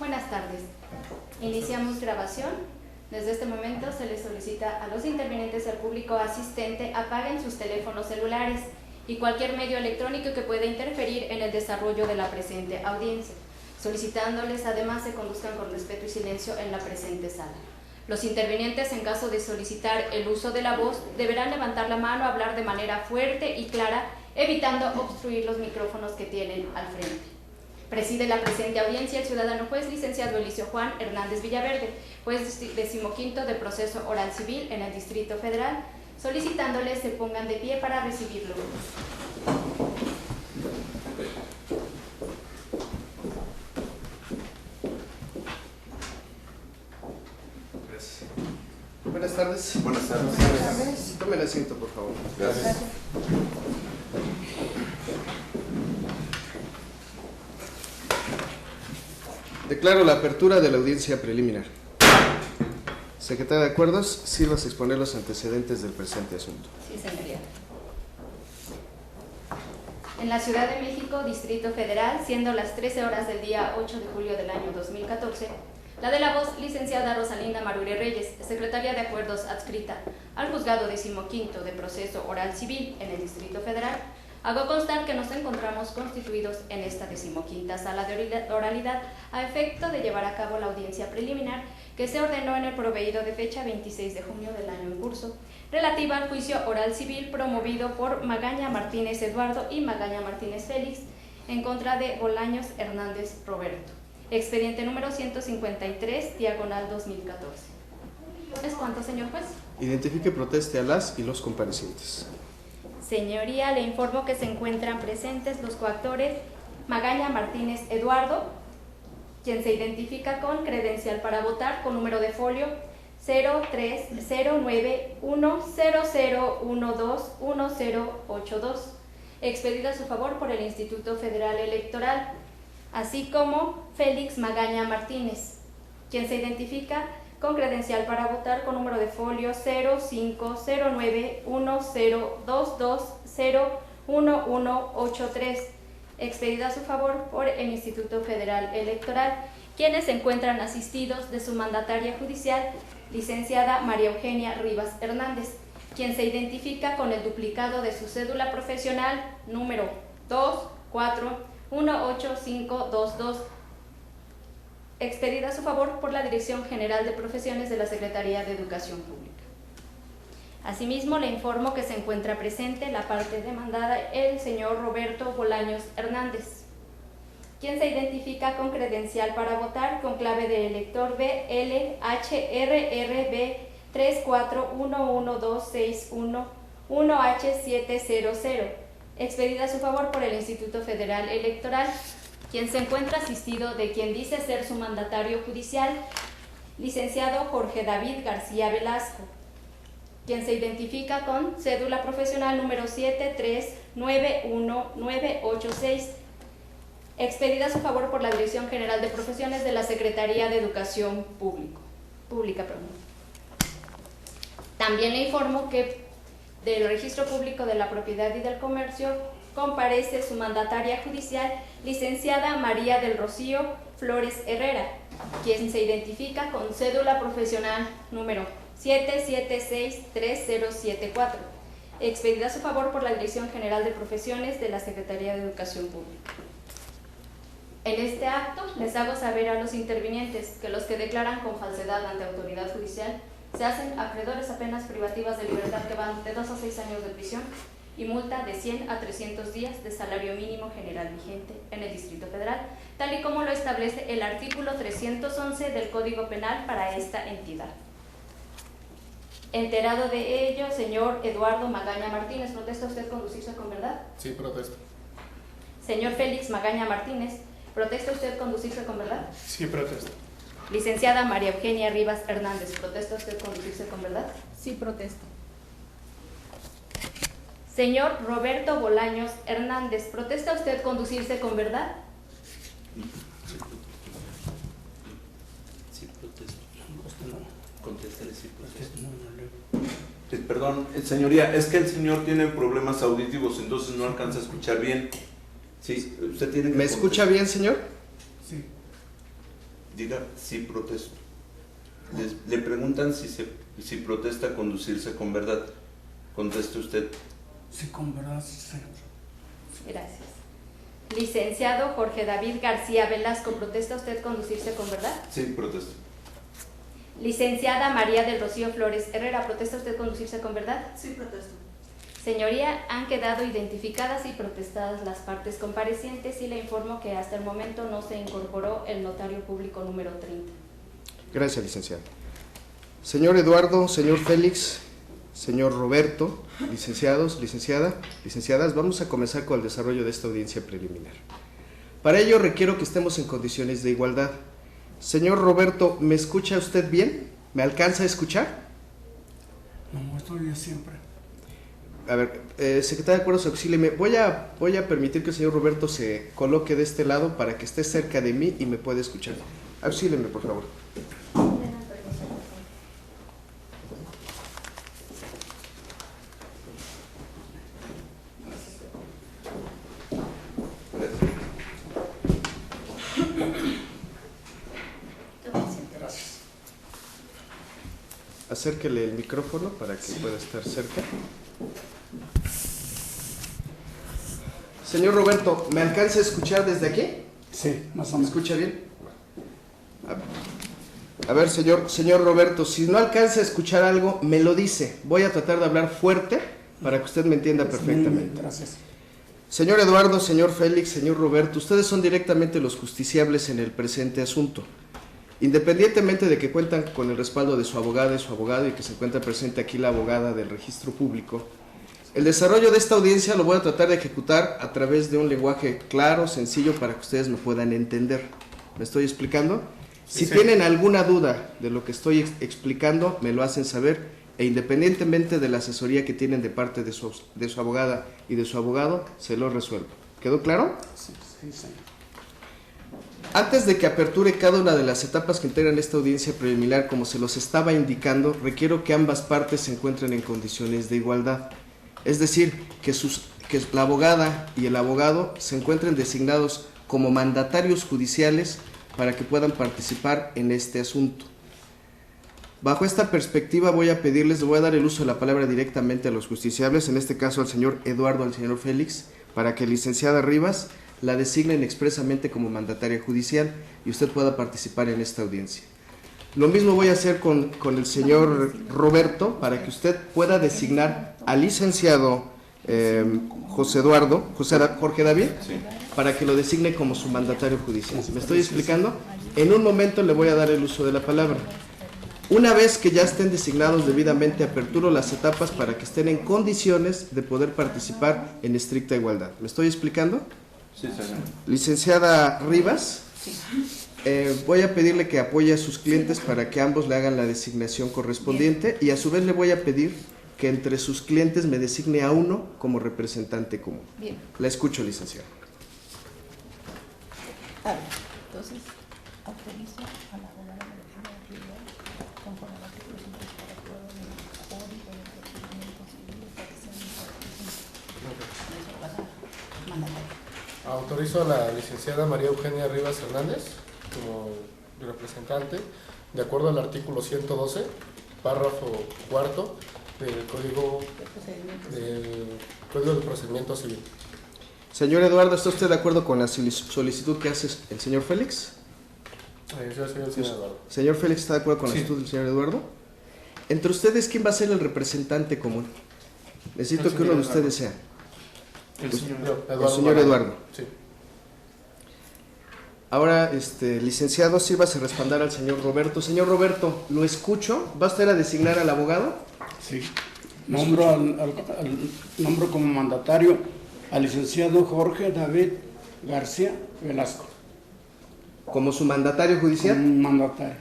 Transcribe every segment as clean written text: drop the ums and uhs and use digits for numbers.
Buenas tardes. Iniciamos grabación. Desde este momento se les solicita a los intervinientes y al público asistente apaguen sus teléfonos celulares y cualquier medio electrónico que pueda interferir en el desarrollo de la presente audiencia, solicitándoles además se conduzcan con respeto y silencio en la presente sala. Los intervinientes, en caso de solicitar el uso de la voz, deberán levantar la mano, hablar de manera fuerte y clara, evitando obstruir los micrófonos que tienen al frente. Preside la presente audiencia el ciudadano juez licenciado Elicio Juan Hernández Villaverde, juez 15º de proceso oral civil en el Distrito Federal, solicitándoles se pongan de pie para recibirlo. Gracias. Buenas tardes. Buenas tardes. Buenas tardes. Tomen asiento, por favor. Gracias. Declaro la apertura de la audiencia preliminar. Secretaria de Acuerdos, sírvase exponer los antecedentes del presente asunto. Sí, señoría. En la Ciudad de México, Distrito Federal, siendo las 13 horas del día 8 de julio del año 2014, la de la voz, licenciada Rosalinda Marure Reyes, secretaria de Acuerdos adscrita al Juzgado 15º de Proceso Oral Civil en el Distrito Federal, hago constar que nos encontramos constituidos en esta 15ª sala de oralidad a efecto de llevar a cabo la audiencia preliminar que se ordenó en el proveído de fecha 26 de junio del año en curso, relativa al juicio oral civil promovido por Magaña Martínez Eduardo y Magaña Martínez Félix en contra de Bolaños Hernández Roberto. Expediente número 153, diagonal 2014. ¿Es cuánto, señor juez? Identifique y proteste a las y los comparecientes. Señoría, le informo que se encuentran presentes los coactores Magaña Martínez Eduardo, quien se identifica con credencial para votar con número de folio 03091001121082, expedida a su favor por el Instituto Federal Electoral, así como Félix Magaña Martínez, quien se identifica con credencial para votar con número de folio 05091022011183, expedida a su favor por el Instituto Federal Electoral, quienes se encuentran asistidos de su mandataria judicial, licenciada María Eugenia Rivas Hernández, quien se identifica con el duplicado de su cédula profesional número 2418522, expedida a su favor por la Dirección General de Profesiones de la Secretaría de Educación Pública. Asimismo, le informo que se encuentra presente la parte demandada el señor Roberto Bolaños Hernández, quien se identifica con credencial para votar con clave de elector BLHRRB 3411261-1H700, expedida a su favor por el Instituto Federal Electoral, quien se encuentra asistido de quien dice ser su mandatario judicial, licenciado Jorge David García Velasco, quien se identifica con cédula profesional número 7391986, expedida a su favor por la Dirección General de Profesiones de la Secretaría de Educación Pública. También le informo que del Registro Público de la Propiedad y del Comercio comparece su mandataria judicial, licenciada María del Rocío Flores Herrera, quien se identifica con cédula profesional número 7763074, expedida a su favor por la Dirección General de Profesiones de la Secretaría de Educación Pública. En este acto les hago saber a los intervinientes que los que declaran con falsedad ante autoridad judicial se hacen acreedores a penas privativas de libertad que van de 2 a 6 años de prisión y multa de 100 a 300 días de salario mínimo general vigente en el Distrito Federal, tal y como lo establece el artículo 311 del Código Penal para esta entidad. Enterado de ello, señor Eduardo Magaña Martínez, ¿protesta usted conducirse con verdad? Sí, protesto. Señor Félix Magaña Martínez, ¿protesta usted conducirse con verdad? Sí, protesto. Licenciada María Eugenia Rivas Hernández, ¿protesta usted conducirse con verdad? Sí, protesto. Señor Roberto Bolaños Hernández, ¿protesta usted conducirse con verdad? Sí, protesto. Contéstale, sí, protesto. Perdón, señoría, es que el señor tiene problemas auditivos, entonces no alcanza a escuchar bien. Sí, usted tiene que ¿Me escucha bien, señor? Sí. Diga, sí protesto. Le preguntan si protesta conducirse con verdad. Conteste usted. Sí, con verdad, sí, señor. Gracias. Licenciado Jorge David García Velasco, ¿protesta usted conducirse con verdad? Sí, protesto. Licenciada María del Rocío Flores Herrera, ¿protesta usted conducirse con verdad? Sí, protesto. Señoría, han quedado identificadas y protestadas las partes comparecientes y le informo que hasta el momento no se incorporó el notario público número 30. Gracias, licenciado. Señor Eduardo, señor Félix, señor Roberto, licenciados, licenciadas, vamos a comenzar con el desarrollo de esta audiencia preliminar. Para ello requiero que estemos en condiciones de igualdad. Señor Roberto, ¿me escucha usted bien? ¿Me alcanza a escuchar? No, estoy yo siempre. A ver, secretario de Acuerdos, auxílieme. Voy a permitir que el señor Roberto se coloque de este lado para que esté cerca de mí y me pueda escuchar. Auxílieme, por favor. Gracias. Acérquele el micrófono para que pueda estar cerca. Señor Roberto, ¿me alcanza a escuchar desde aquí? Sí, más o ¿Me menos. escucha bien? A ver, señor Roberto, si no alcanza a escuchar algo, me lo dice. Voy a tratar de hablar fuerte para que usted me entienda perfectamente. Gracias. Señor Eduardo, señor Félix, señor Roberto, ustedes son directamente los justiciables en el presente asunto. Independientemente de que cuentan con el respaldo de su abogada y su abogado y que se encuentra presente aquí la abogada del registro público, el desarrollo de esta audiencia lo voy a tratar de ejecutar a través de un lenguaje claro, sencillo, para que ustedes me puedan entender. ¿Me estoy explicando? Si tienen alguna duda de lo que estoy explicando, me lo hacen saber, e independientemente de la asesoría que tienen de parte de su abogada y de su abogado, se lo resuelvo. ¿Quedó claro? Sí, sí, señor. Antes de que aperture cada una de las etapas que integran esta audiencia preliminar, como se los estaba indicando, requiero que ambas partes se encuentren en condiciones de igualdad. Es decir, que la abogada y el abogado se encuentren designados como mandatarios judiciales para que puedan participar en este asunto. Bajo esta perspectiva voy a dar el uso de la palabra directamente a los justiciables, en este caso al señor Eduardo, al señor Félix, para que licenciada Rivas la designen expresamente como mandataria judicial y usted pueda participar en esta audiencia. Lo mismo voy a hacer con el señor Roberto, para que usted pueda designar al licenciado Jorge David, para que lo designe como su mandatario judicial. ¿Me estoy explicando? En un momento le voy a dar el uso de la palabra. Una vez que ya estén designados debidamente, aperturo las etapas para que estén en condiciones de poder participar en estricta igualdad. ¿Me estoy explicando? Sí, señor. Licenciada Rivas, voy a pedirle que apoye a sus clientes para que ambos le hagan la designación correspondiente y a su vez le voy a pedir que entre sus clientes me designe a uno como representante común. Bien. La escucho, licenciada. A ver, entonces, autorizo a la abogada Melchora Rivera, conforme al artículo 100 para acuerdo del Código de Procedimientos Civiles para que sea mi mandataria. Autorizo a la licenciada María Eugenia Rivas Hernández como representante, de acuerdo al artículo 112, párrafo cuarto del Código de Procedimiento Civil. Señor Eduardo, ¿está usted de acuerdo con la solicitud que hace el señor Félix? Yo soy el señor Eduardo. ¿Señor Félix está de acuerdo con la solicitud del señor Eduardo? Entre ustedes, ¿quién va a ser el representante común? Necesito que uno de ustedes sea. El señor Eduardo. Sí. Ahora, licenciado, sírvase a respaldar al señor Roberto. Señor Roberto, ¿lo escucho? ¿Va usted a designar al abogado? Sí. Nombro como mandatario al licenciado Jorge David García Velasco. ¿Como su mandatario judicial? Mandatario.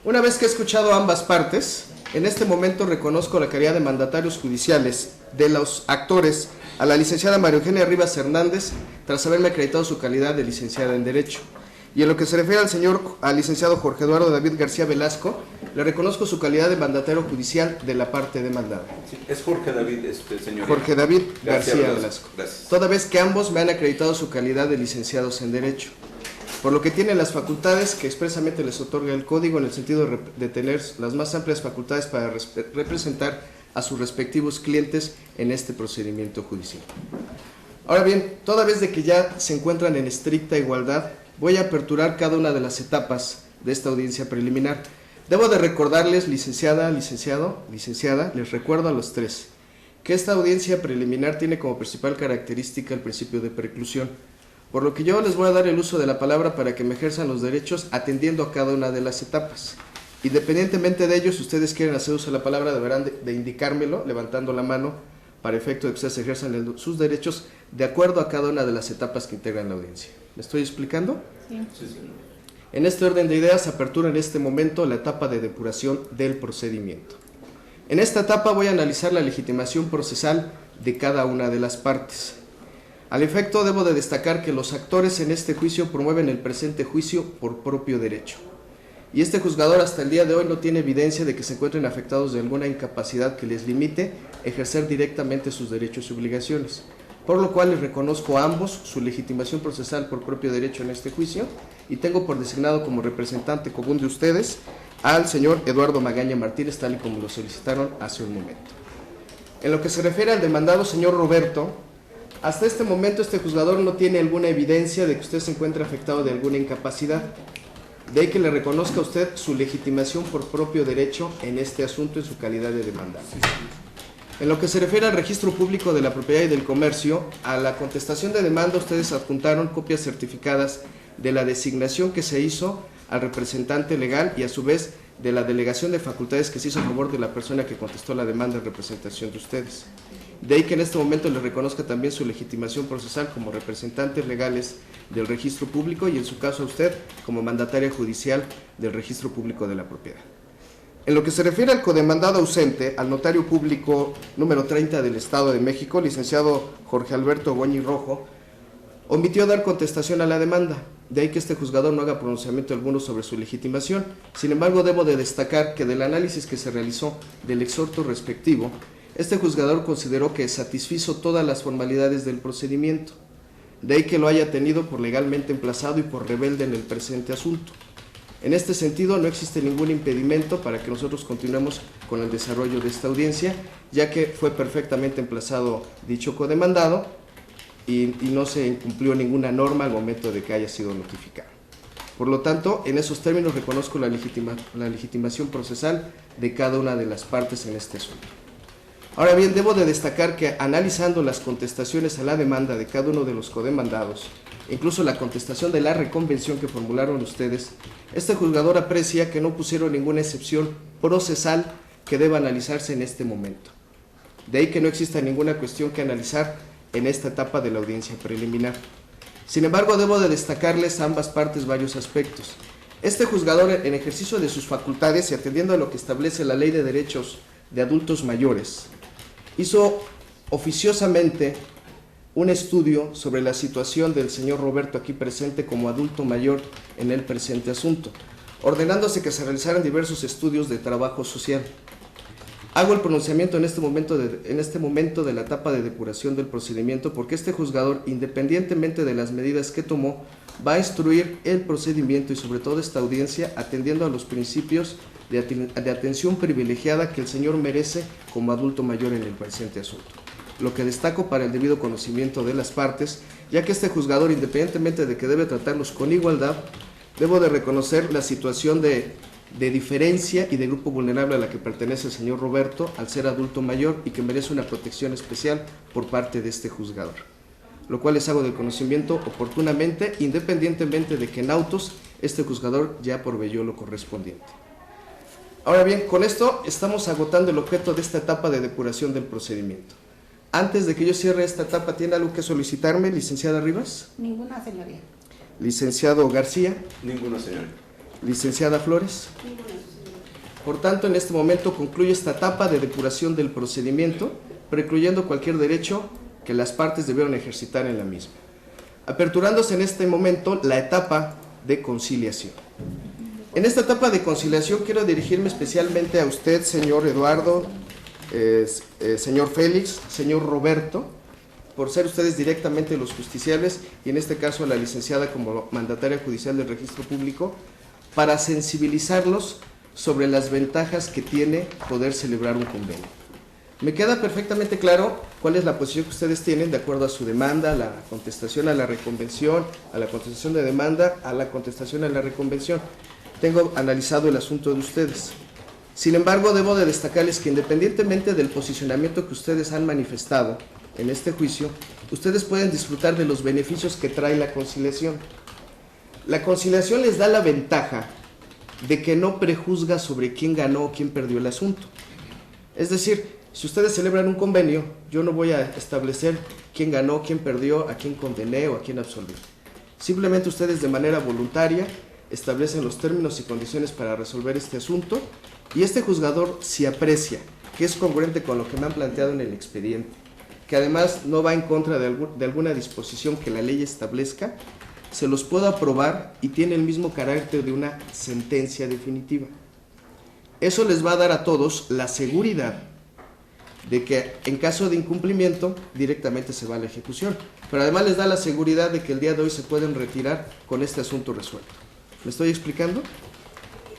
Una vez que he escuchado ambas partes, en este momento reconozco la calidad de mandatarios judiciales de los actores a la licenciada María Eugenia Rivas Hernández, tras haberme acreditado su calidad de licenciada en Derecho. Y en lo que se refiere al licenciado Jorge Eduardo David García Velasco, le reconozco su calidad de mandatario judicial de la parte demandada. Sí, es Jorge David, señor. Jorge David García Velasco. Velasco. Gracias. Toda vez que ambos me han acreditado su calidad de licenciados en Derecho. por lo que tienen las facultades que expresamente les otorga el Código en el sentido de tener las más amplias facultades para representar a sus respectivos clientes en este procedimiento judicial. Ahora bien, toda vez de que ya se encuentran en estricta igualdad, voy a aperturar cada una de las etapas de esta audiencia preliminar. Debo de recordarles, licenciada, les recuerdo a los tres, que esta audiencia preliminar tiene como principal característica el principio de preclusión, por lo que yo les voy a dar el uso de la palabra para que me ejerzan los derechos atendiendo a cada una de las etapas. Independientemente de ello, si ustedes quieren hacer uso de la palabra, deberán de indicármelo levantando la mano para efecto de que ustedes ejerzan sus derechos de acuerdo a cada una de las etapas que integran la audiencia. ¿Me estoy explicando? Sí. Sí, señor. En este orden de ideas, apertura en este momento la etapa de depuración del procedimiento. En esta etapa voy a analizar la legitimación procesal de cada una de las partes. Al efecto, debo de destacar que los actores en este juicio promueven el presente juicio por propio derecho. Y este juzgador hasta el día de hoy no tiene evidencia de que se encuentren afectados de alguna incapacidad que les limite ejercer directamente sus derechos y obligaciones, por lo cual les reconozco a ambos su legitimación procesal por propio derecho en este juicio y tengo por designado como representante común de ustedes al señor Eduardo Magaña Martínez, tal y como lo solicitaron hace un momento. En lo que se refiere al demandado señor Roberto, hasta este momento este juzgador no tiene alguna evidencia de que usted se encuentre afectado de alguna incapacidad. De ahí que le reconozca a usted su legitimación por propio derecho en este asunto en su calidad de demandado. En lo que se refiere al registro público de la propiedad y del comercio, a la contestación de demanda ustedes adjuntaron copias certificadas de la designación que se hizo al representante legal y a su vez de la delegación de facultades que se hizo a favor de la persona que contestó la demanda en representación de ustedes. De ahí que en este momento le reconozca también su legitimación procesal como representantes legales del registro público y en su caso a usted como mandataria judicial del registro público de la propiedad. En lo que se refiere al codemandado ausente, al notario público número 30 del Estado de México, licenciado Jorge Alberto Goñi Rojo, omitió dar contestación a la demanda. De ahí que este juzgador no haga pronunciamiento alguno sobre su legitimación. Sin embargo, debo de destacar que del análisis que se realizó del exhorto respectivo, este juzgador consideró que satisfizo todas las formalidades del procedimiento. De ahí que lo haya tenido por legalmente emplazado y por rebelde en el presente asunto. En este sentido, no existe ningún impedimento para que nosotros continuemos con el desarrollo de esta audiencia, ya que fue perfectamente emplazado dicho codemandado y no se incumplió ninguna norma al momento de que haya sido notificado. Por lo tanto, en esos términos reconozco la legitimación procesal de cada una de las partes en este asunto. Ahora bien, debo de destacar que analizando las contestaciones a la demanda de cada uno de los codemandados, incluso la contestación de la reconvención que formularon ustedes, este juzgador aprecia que no pusieron ninguna excepción procesal que deba analizarse en este momento. De ahí que no exista ninguna cuestión que analizar en esta etapa de la audiencia preliminar. Sin embargo, debo de destacarles a ambas partes varios aspectos. Este juzgador, en ejercicio de sus facultades y atendiendo a lo que establece la Ley de Derechos de Adultos Mayores, hizo oficiosamente un estudio sobre la situación del señor Roberto aquí presente como adulto mayor en el presente asunto, ordenándose que se realizaran diversos estudios de trabajo social. Hago el pronunciamiento en este momento de la etapa de depuración del procedimiento porque este juzgador, independientemente de las medidas que tomó, va a instruir el procedimiento y sobre todo esta audiencia atendiendo a los principios de atención privilegiada que el señor merece como adulto mayor en el presente asunto. Lo que destaco para el debido conocimiento de las partes, ya que este juzgador, independientemente de que debe tratarlos con igualdad, debo de reconocer la situación de diferencia y de grupo vulnerable a la que pertenece el señor Roberto al ser adulto mayor y que merece una protección especial por parte de este juzgador, lo cual les hago del conocimiento oportunamente, independientemente de que en autos este juzgador ya proveyó lo correspondiente. Ahora bien, con esto estamos agotando el objeto de esta etapa de depuración del procedimiento. Antes de que yo cierre esta etapa, ¿tiene algo que solicitarme, licenciada Rivas? Ninguna, señoría. Licenciado García. Ninguna, señor. Licenciada Flores. Ninguna, señoría. Por tanto, en este momento concluye esta etapa de depuración del procedimiento, precluyendo cualquier derecho que las partes debieron ejercitar en la misma. Aperturándose en este momento la etapa de conciliación. En esta etapa de conciliación quiero dirigirme especialmente a usted, señor Eduardo, señor Félix, señor Roberto, por ser ustedes directamente los justiciables, y en este caso a la licenciada como mandataria judicial del registro público, para sensibilizarlos sobre las ventajas que tiene poder celebrar un convenio. Me queda perfectamente claro cuál es la posición que ustedes tienen de acuerdo a su demanda, a la contestación a la reconvención, a la contestación de demanda, a la contestación a la reconvención. Tengo analizado el asunto de ustedes. Sin embargo, debo de destacarles que independientemente del posicionamiento que ustedes han manifestado en este juicio, ustedes pueden disfrutar de los beneficios que trae la conciliación. La conciliación les da la ventaja de que no prejuzga sobre quién ganó o quién perdió el asunto. Es decir, si ustedes celebran un convenio, yo no voy a establecer quién ganó, quién perdió, a quién condené o a quién absolví. Simplemente ustedes de manera voluntaria establecen los términos y condiciones para resolver este asunto, y este juzgador, si aprecia que es congruente con lo que me han planteado en el expediente, que además no va en contra de alguna disposición que la ley establezca, se los puedo aprobar y tiene el mismo carácter de una sentencia definitiva. Eso les va a dar a todos la seguridad de que en caso de incumplimiento directamente se va a la ejecución, pero además les da la seguridad de que el día de hoy se pueden retirar con este asunto resuelto. ¿Me estoy explicando?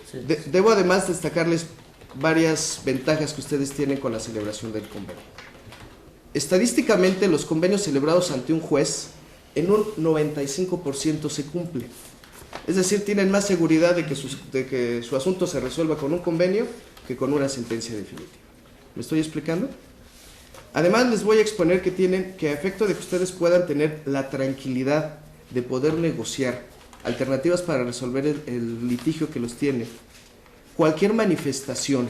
Sí. Debo además destacarles varias ventajas que ustedes tienen con la celebración del convenio. Estadísticamente, los convenios celebrados ante un juez en un 95% se cumplen. Es decir, tienen más seguridad de que su asunto se resuelva con un convenio que con una sentencia definitiva. ¿Me estoy explicando? Además, les voy a exponer que a efecto de que ustedes puedan tener la tranquilidad de poder negociar alternativas para resolver el litigio que los tiene, cualquier manifestación,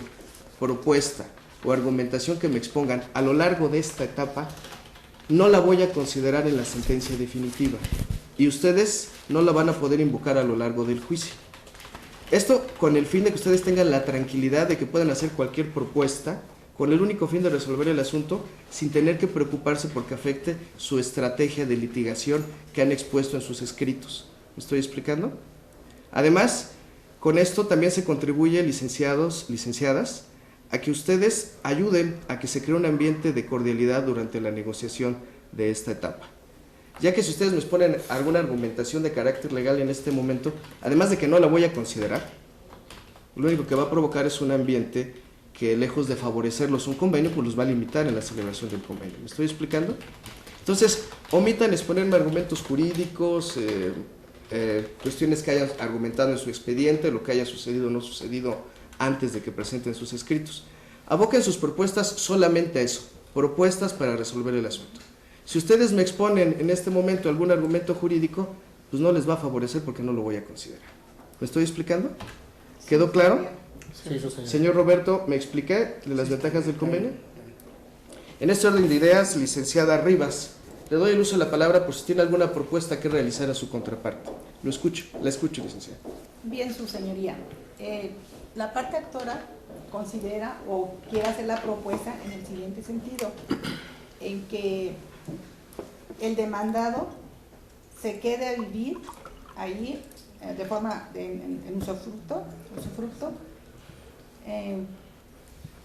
propuesta o argumentación que me expongan a lo largo de esta etapa, no la voy a considerar en la sentencia definitiva, y ustedes no la van a poder invocar a lo largo del juicio. Esto con el fin de que ustedes tengan la tranquilidad de que puedan hacer cualquier propuesta con el único fin de resolver el asunto sin tener que preocuparse porque afecte su estrategia de litigación que han expuesto en sus escritos. ¿Me estoy explicando? Además, con esto también se contribuye, licenciados, licenciadas, a que ustedes ayuden a que se cree un ambiente de cordialidad durante la negociación de esta etapa. Ya que si ustedes me exponen alguna argumentación de carácter legal en este momento, además de que no la voy a considerar, lo único que va a provocar es un ambiente que, lejos de favorecerlos un convenio, pues los va a limitar en la celebración del convenio. ¿Me estoy explicando? Entonces, omitan exponerme argumentos jurídicos, cuestiones que hayan argumentado en su expediente, lo que haya sucedido o no sucedido antes de que presenten sus escritos. Aboquen sus propuestas solamente a eso, propuestas para resolver el asunto. Si ustedes me exponen en este momento algún argumento jurídico, pues no les va a favorecer porque no lo voy a considerar. ¿Me estoy explicando? ¿Quedó claro? Sí, eso, señor. Señor Roberto, ¿me expliqué de las ventajas del convenio? En este orden de ideas, licenciada Rivas, le doy el uso de la palabra por si tiene alguna propuesta que realizar a su contraparte. Lo escucho, la escucho, licenciada. Bien, su señoría. La parte actora considera o quiere hacer la propuesta en el siguiente sentido, en que el demandado se quede a vivir ahí de forma en usufructo,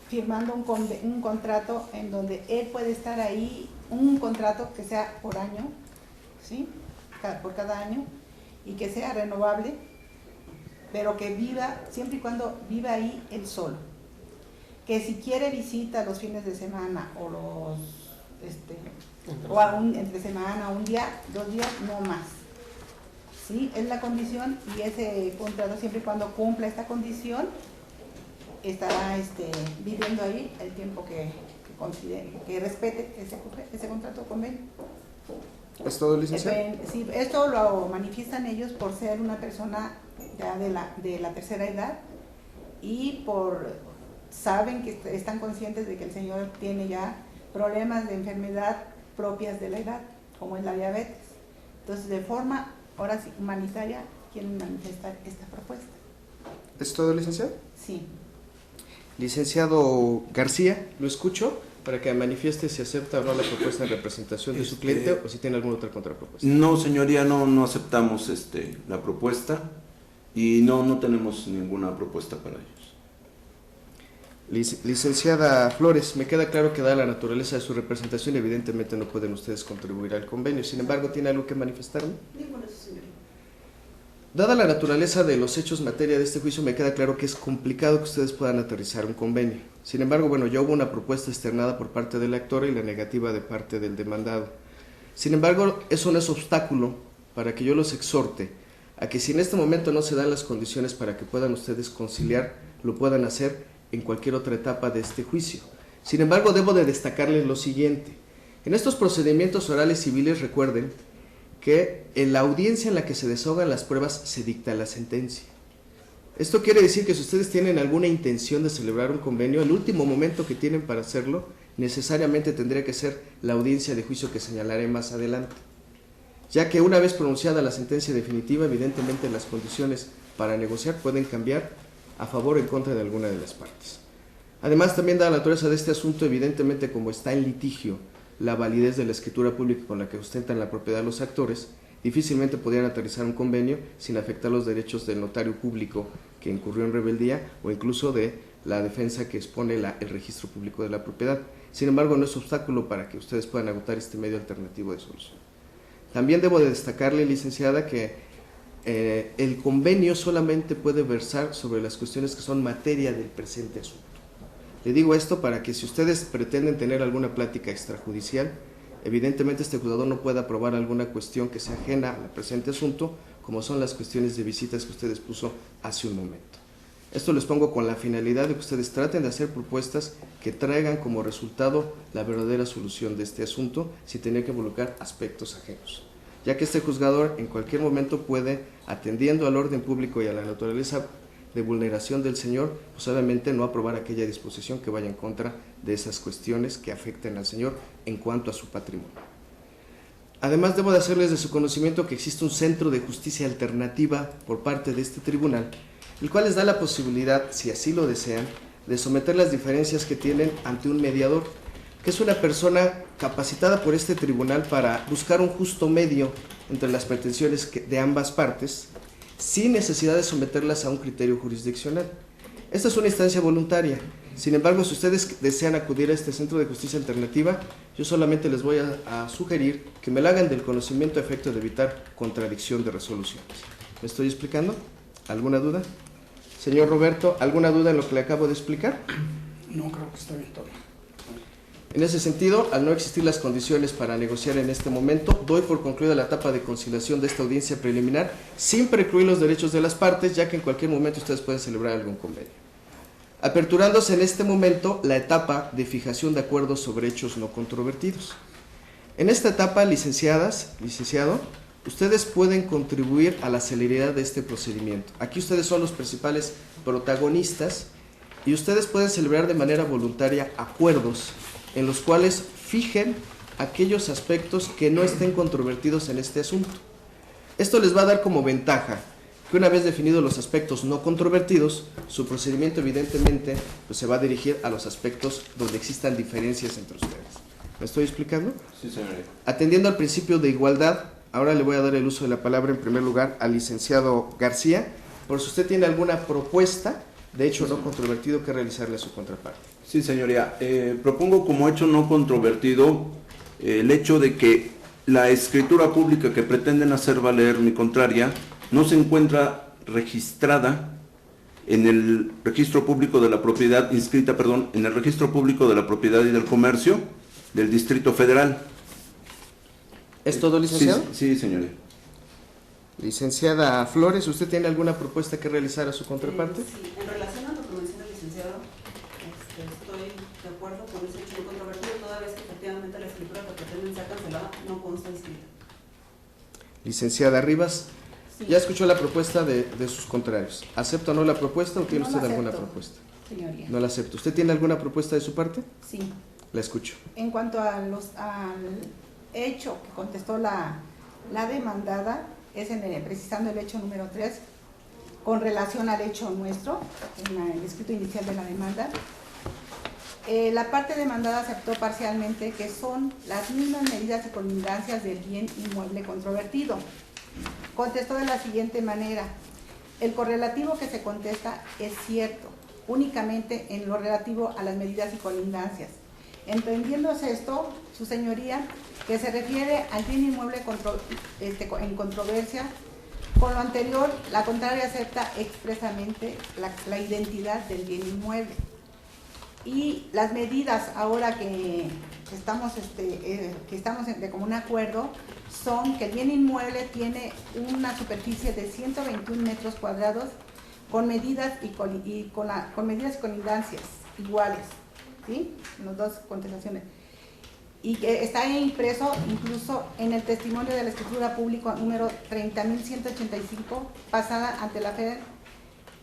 firmando un contrato en donde él puede estar ahí, un contrato que sea por año, ¿sí? Por cada año, y que sea renovable, pero que viva, siempre y cuando viva ahí él solo. Que si quiere visita los fines de semana o los entre semana, un día, 2 días, no más. ¿Sí? Es la condición, y ese contrato, siempre y cuando cumpla esta condición, estará viviendo ahí el tiempo que considere, que respete ese contrato o convenio. ¿Es todo, licenciado? Sí, esto lo manifiestan ellos por ser una persona ya de la tercera edad, y saben que están conscientes de que el señor tiene ya problemas de enfermedad propias de la edad, como es la diabetes. Entonces, de forma, ahora sí, humanitaria, quieren manifestar esta propuesta. ¿Es todo, licenciado? Sí. Licenciado García, lo escucho para que manifieste si acepta o no la propuesta de representación de su cliente o si tiene alguna otra contrapropuesta. No, señoría, no aceptamos la propuesta y no tenemos ninguna propuesta para ellos. Licenciada Flores, me queda claro que dada la naturaleza de su representación, evidentemente no pueden ustedes contribuir al convenio. Sin embargo, ¿tiene algo que manifestarme? Dada la naturaleza de los hechos materia de este juicio, me queda claro que es complicado que ustedes puedan aterrizar un convenio. Sin embargo, bueno, ya hubo una propuesta externada por parte del actor y la negativa de parte del demandado. Sin embargo, eso no es obstáculo para que yo los exhorte a que si en este momento no se dan las condiciones para que puedan ustedes conciliar, lo puedan hacer en cualquier otra etapa de este juicio. Sin embargo, debo de destacarles lo siguiente. En estos procedimientos orales civiles, recuerden que en la audiencia en la que se desahogan las pruebas se dicta la sentencia. Esto quiere decir que si ustedes tienen alguna intención de celebrar un convenio, el último momento que tienen para hacerlo necesariamente tendría que ser la audiencia de juicio que señalaré más adelante, ya que una vez pronunciada la sentencia definitiva, evidentemente las condiciones para negociar pueden cambiar a favor o en contra de alguna de las partes. Además, también dada la naturaleza de este asunto, evidentemente como está en litigio la validez de la escritura pública con la que ostentan la propiedad los actores, difícilmente podrían aterrizar un convenio sin afectar los derechos del notario público que incurrió en rebeldía o incluso de la defensa que expone el registro público de la propiedad. Sin embargo, no es obstáculo para que ustedes puedan agotar este medio alternativo de solución. También debo de destacarle, licenciada, que el convenio solamente puede versar sobre las cuestiones que son materia del presente asunto. Le digo esto para que si ustedes pretenden tener alguna plática extrajudicial, evidentemente este juzgador no puede aprobar alguna cuestión que sea ajena al presente asunto, como son las cuestiones de visitas que ustedes puso hace un momento. Esto les pongo con la finalidad de que ustedes traten de hacer propuestas que traigan como resultado la verdadera solución de este asunto, sin tener que involucrar aspectos ajenos, ya que este juzgador en cualquier momento puede, atendiendo al orden público y a la naturaleza de vulneración del señor, pues obviamente no aprobar aquella disposición que vaya en contra de esas cuestiones que afecten al señor en cuanto a su patrimonio. Además, debo de hacerles de su conocimiento que existe un centro de justicia alternativa por parte de este tribunal, el cual les da la posibilidad, si así lo desean, de someter las diferencias que tienen ante un mediador, que es una persona capacitada por este tribunal para buscar un justo medio entre las pretensiones de ambas partes, sin necesidad de someterlas a un criterio jurisdiccional. Esta es una instancia voluntaria. Sin embargo, si ustedes desean acudir a este centro de justicia alternativa, yo solamente les voy a sugerir que me la hagan del conocimiento a efecto de evitar contradicción de resoluciones. ¿Me estoy explicando? ¿Alguna duda? Señor Roberto, ¿alguna duda en lo que le acabo de explicar? No, creo que está bien todo. En ese sentido, al no existir las condiciones para negociar en este momento, doy por concluida la etapa de conciliación de esta audiencia preliminar, sin precluir los derechos de las partes, ya que en cualquier momento ustedes pueden celebrar algún convenio. Aperturándose en este momento la etapa de fijación de acuerdos sobre hechos no controvertidos. En esta etapa, licenciadas, licenciado, ustedes pueden contribuir a la celeridad de este procedimiento. Aquí ustedes son los principales protagonistas y ustedes pueden celebrar de manera voluntaria acuerdos en los cuales fijen aquellos aspectos que no estén controvertidos en este asunto. Esto les va a dar como ventaja que una vez definidos los aspectos no controvertidos, su procedimiento evidentemente pues, se va a dirigir a los aspectos donde existan diferencias entre ustedes. ¿Me estoy explicando? Sí, señoría. Atendiendo al principio de igualdad, ahora le voy a dar el uso de la palabra en primer lugar al licenciado García, por si usted tiene alguna propuesta de hecho no controvertido que realizarle a su contraparte. Sí, señoría. Propongo como hecho no controvertido el hecho de que la escritura pública que pretenden hacer valer mi contraria no se encuentra registrada en el registro público de la propiedad, inscrita, perdón, en el registro público de la propiedad y del comercio del Distrito Federal. ¿Es todo, licenciado? Sí, señoría. Licenciada Flores, ¿usted tiene alguna propuesta que realizar a su contraparte? Sí, en relación a lo que menciona el licenciado, estoy de acuerdo con ese hecho no controvertido, toda vez que efectivamente la escritura que pretenden ser cancelada no consta inscrita. Licenciada Rivas, Sí. ya escuchó la propuesta de sus contrarios. ¿Acepta o no la propuesta o tiene No usted la alguna acepto, propuesta? señoría. No la acepto. ¿Usted tiene alguna propuesta de su parte? Sí. La escucho. En cuanto a al hecho que contestó la demandada, es precisando el hecho número 3, con relación al hecho nuestro, en el escrito inicial de la demanda, la parte demandada aceptó parcialmente que son las mismas medidas y colindancias del bien inmueble controvertido. Contestó de la siguiente manera: el correlativo que se contesta es cierto, únicamente en lo relativo a las medidas y colindancias. Entendiéndose esto, su señoría, que se refiere al bien inmueble en controversia, con lo anterior, la contraria acepta expresamente la identidad del bien inmueble. Y las medidas ahora que estamos de común acuerdo son que el bien inmueble tiene una superficie de 121 metros cuadrados con medidas y colindancias iguales, ¿sí? En las dos contestaciones. Y que está impreso incluso en el testimonio de la escritura pública número 30.185, pasada ante la fe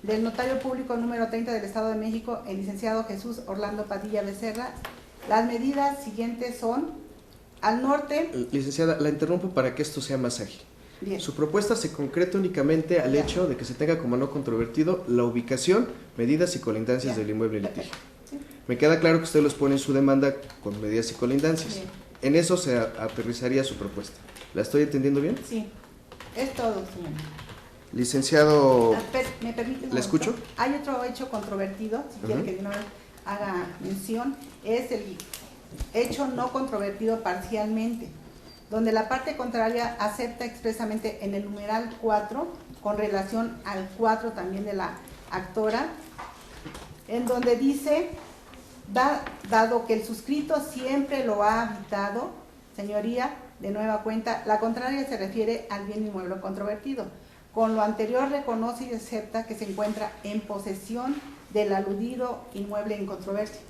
del notario público número 30 del Estado de México, el licenciado Jesús Orlando Padilla Becerra. Las medidas siguientes son: al norte... Licenciada, la interrumpo para que esto sea más ágil. Bien. Su propuesta se concreta únicamente al hecho de que se tenga como no controvertido la ubicación, medidas y colindancias del inmueble en litigio. Sí. Me queda claro que usted los pone en su demanda con medidas y colindancias. Bien. En eso se aterrizaría su propuesta. ¿La estoy entendiendo bien? Sí, es todo, señor. Licenciado, ¿Me permite un ¿la momento? escucho? Hay otro hecho controvertido, si quiere que de una vez haga mención, es el hecho no controvertido parcialmente, donde la parte contraria acepta expresamente en el numeral 4, con relación al 4 también de la actora, en donde dice, dado que el suscrito siempre lo ha habitado, señoría, de nueva cuenta, la contraria se refiere al bien inmueble controvertido. Con lo anterior reconoce y acepta que se encuentra en posesión del aludido inmueble en controversia.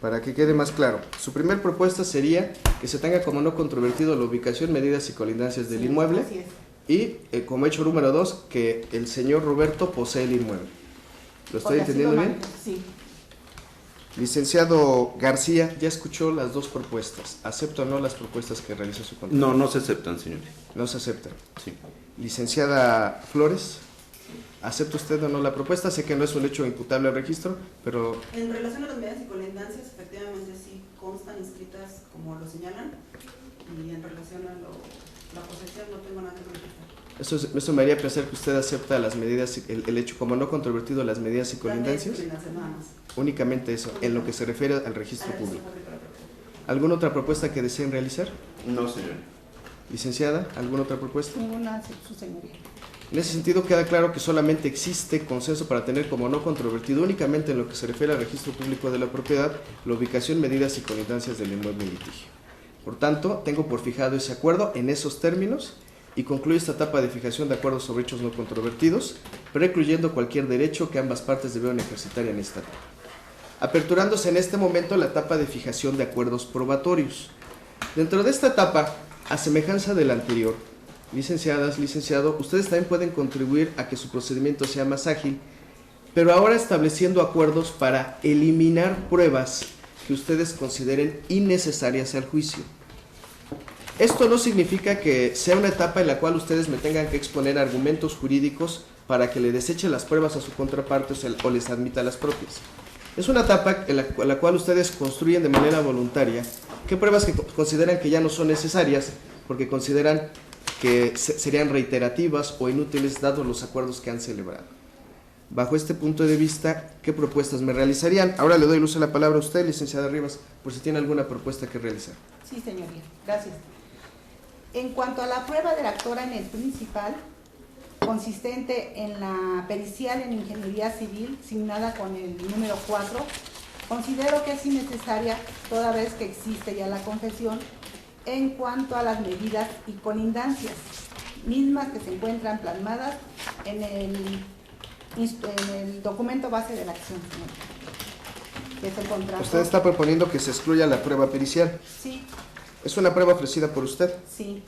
Para que quede más claro, su primer propuesta sería que se tenga como no controvertido la ubicación, medidas y colindancias del inmueble, Así es. y como hecho número 2, que el señor Roberto posee el inmueble. ¿Lo estoy Porque así entendiendo lo bien? manifestó, sí. Licenciado García, ya escuchó las dos propuestas. ¿Acepta o no las propuestas que realizó su contrato? No, no se aceptan, señoría. No se aceptan. Sí. Licenciada Flores, ¿acepta usted o no la propuesta? Sé que no es un hecho imputable al registro, pero En relación a las medidas y colindancias, efectivamente sí constan inscritas como lo señalan, y en relación a la posesión no tengo nada que manifestar. eso me haría pensar que usted acepta las medidas, el hecho como no controvertido, las medidas y colindancias. Las medidas y colindancias, nada más. Únicamente eso, en lo que se refiere al registro Al público. registro público. ¿Alguna otra propuesta que deseen realizar? No, señoría. Licenciada, ¿alguna otra propuesta? Ninguna, su señoría. En ese sentido queda claro que solamente existe consenso para tener como no controvertido únicamente en lo que se refiere al registro público de la propiedad, la ubicación, medidas y colindancias del inmueble en litigio. Por tanto, tengo por fijado ese acuerdo en esos términos y concluye esta etapa de fijación de acuerdos sobre hechos no controvertidos, precluyendo cualquier derecho que ambas partes debieron ejercitar en esta etapa. Aperturándose en este momento la etapa de fijación de acuerdos probatorios. Dentro de esta etapa, a semejanza de la anterior, licenciadas, licenciado, ustedes también pueden contribuir a que su procedimiento sea más ágil, pero ahora estableciendo acuerdos para eliminar pruebas que ustedes consideren innecesarias al juicio. Esto no significa que sea una etapa en la cual ustedes me tengan que exponer argumentos jurídicos para que le deseche las pruebas a su contraparte o les admita las propias. Es una etapa en la cual ustedes construyen de manera voluntaria qué pruebas que consideran que ya no son necesarias porque consideran que serían reiterativas o inútiles dados los acuerdos que han celebrado. Bajo este punto de vista, ¿qué propuestas me realizarían? Ahora le doy luz a la palabra a usted, licenciada Rivas, por si tiene alguna propuesta que realizar. Sí, señoría, gracias. En cuanto a la prueba de la actora en el principal, consistente en la pericial en ingeniería civil, signada con el número 4, considero que es innecesaria toda vez que existe ya la confesión en cuanto a las medidas y colindancias, mismas que se encuentran plasmadas en el documento base de la acción, señor, que es el contrato. Usted está proponiendo que se excluya la prueba pericial. Sí, ¿Es una prueba ofrecida por usted? sí.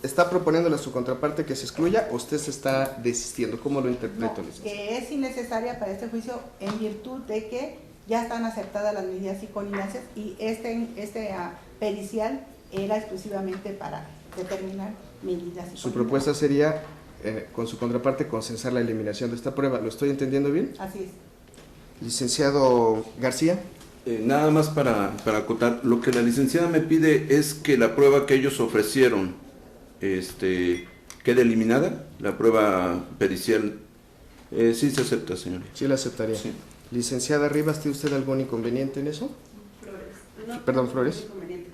¿Está proponiéndole a su contraparte que se excluya o usted se está desistiendo? ¿Cómo lo interpreto, No, licenciado? que es innecesaria para este juicio en virtud de que ya están aceptadas las medidas y colindancias y este pericial era exclusivamente para determinar medidas y colindancias. Su propuesta sería, con su contraparte, consensar la eliminación de esta prueba. ¿Lo estoy entendiendo bien? Así es. Licenciado García. Nada más para acotar, lo que la licenciada me pide es que la prueba que ellos ofrecieron quede eliminada, la prueba pericial Sí se acepta, señoría. Sí la aceptaría. Sí. Licenciada Rivas, ¿tiene usted algún inconveniente en eso? Perdón, Flores. Inconveniente.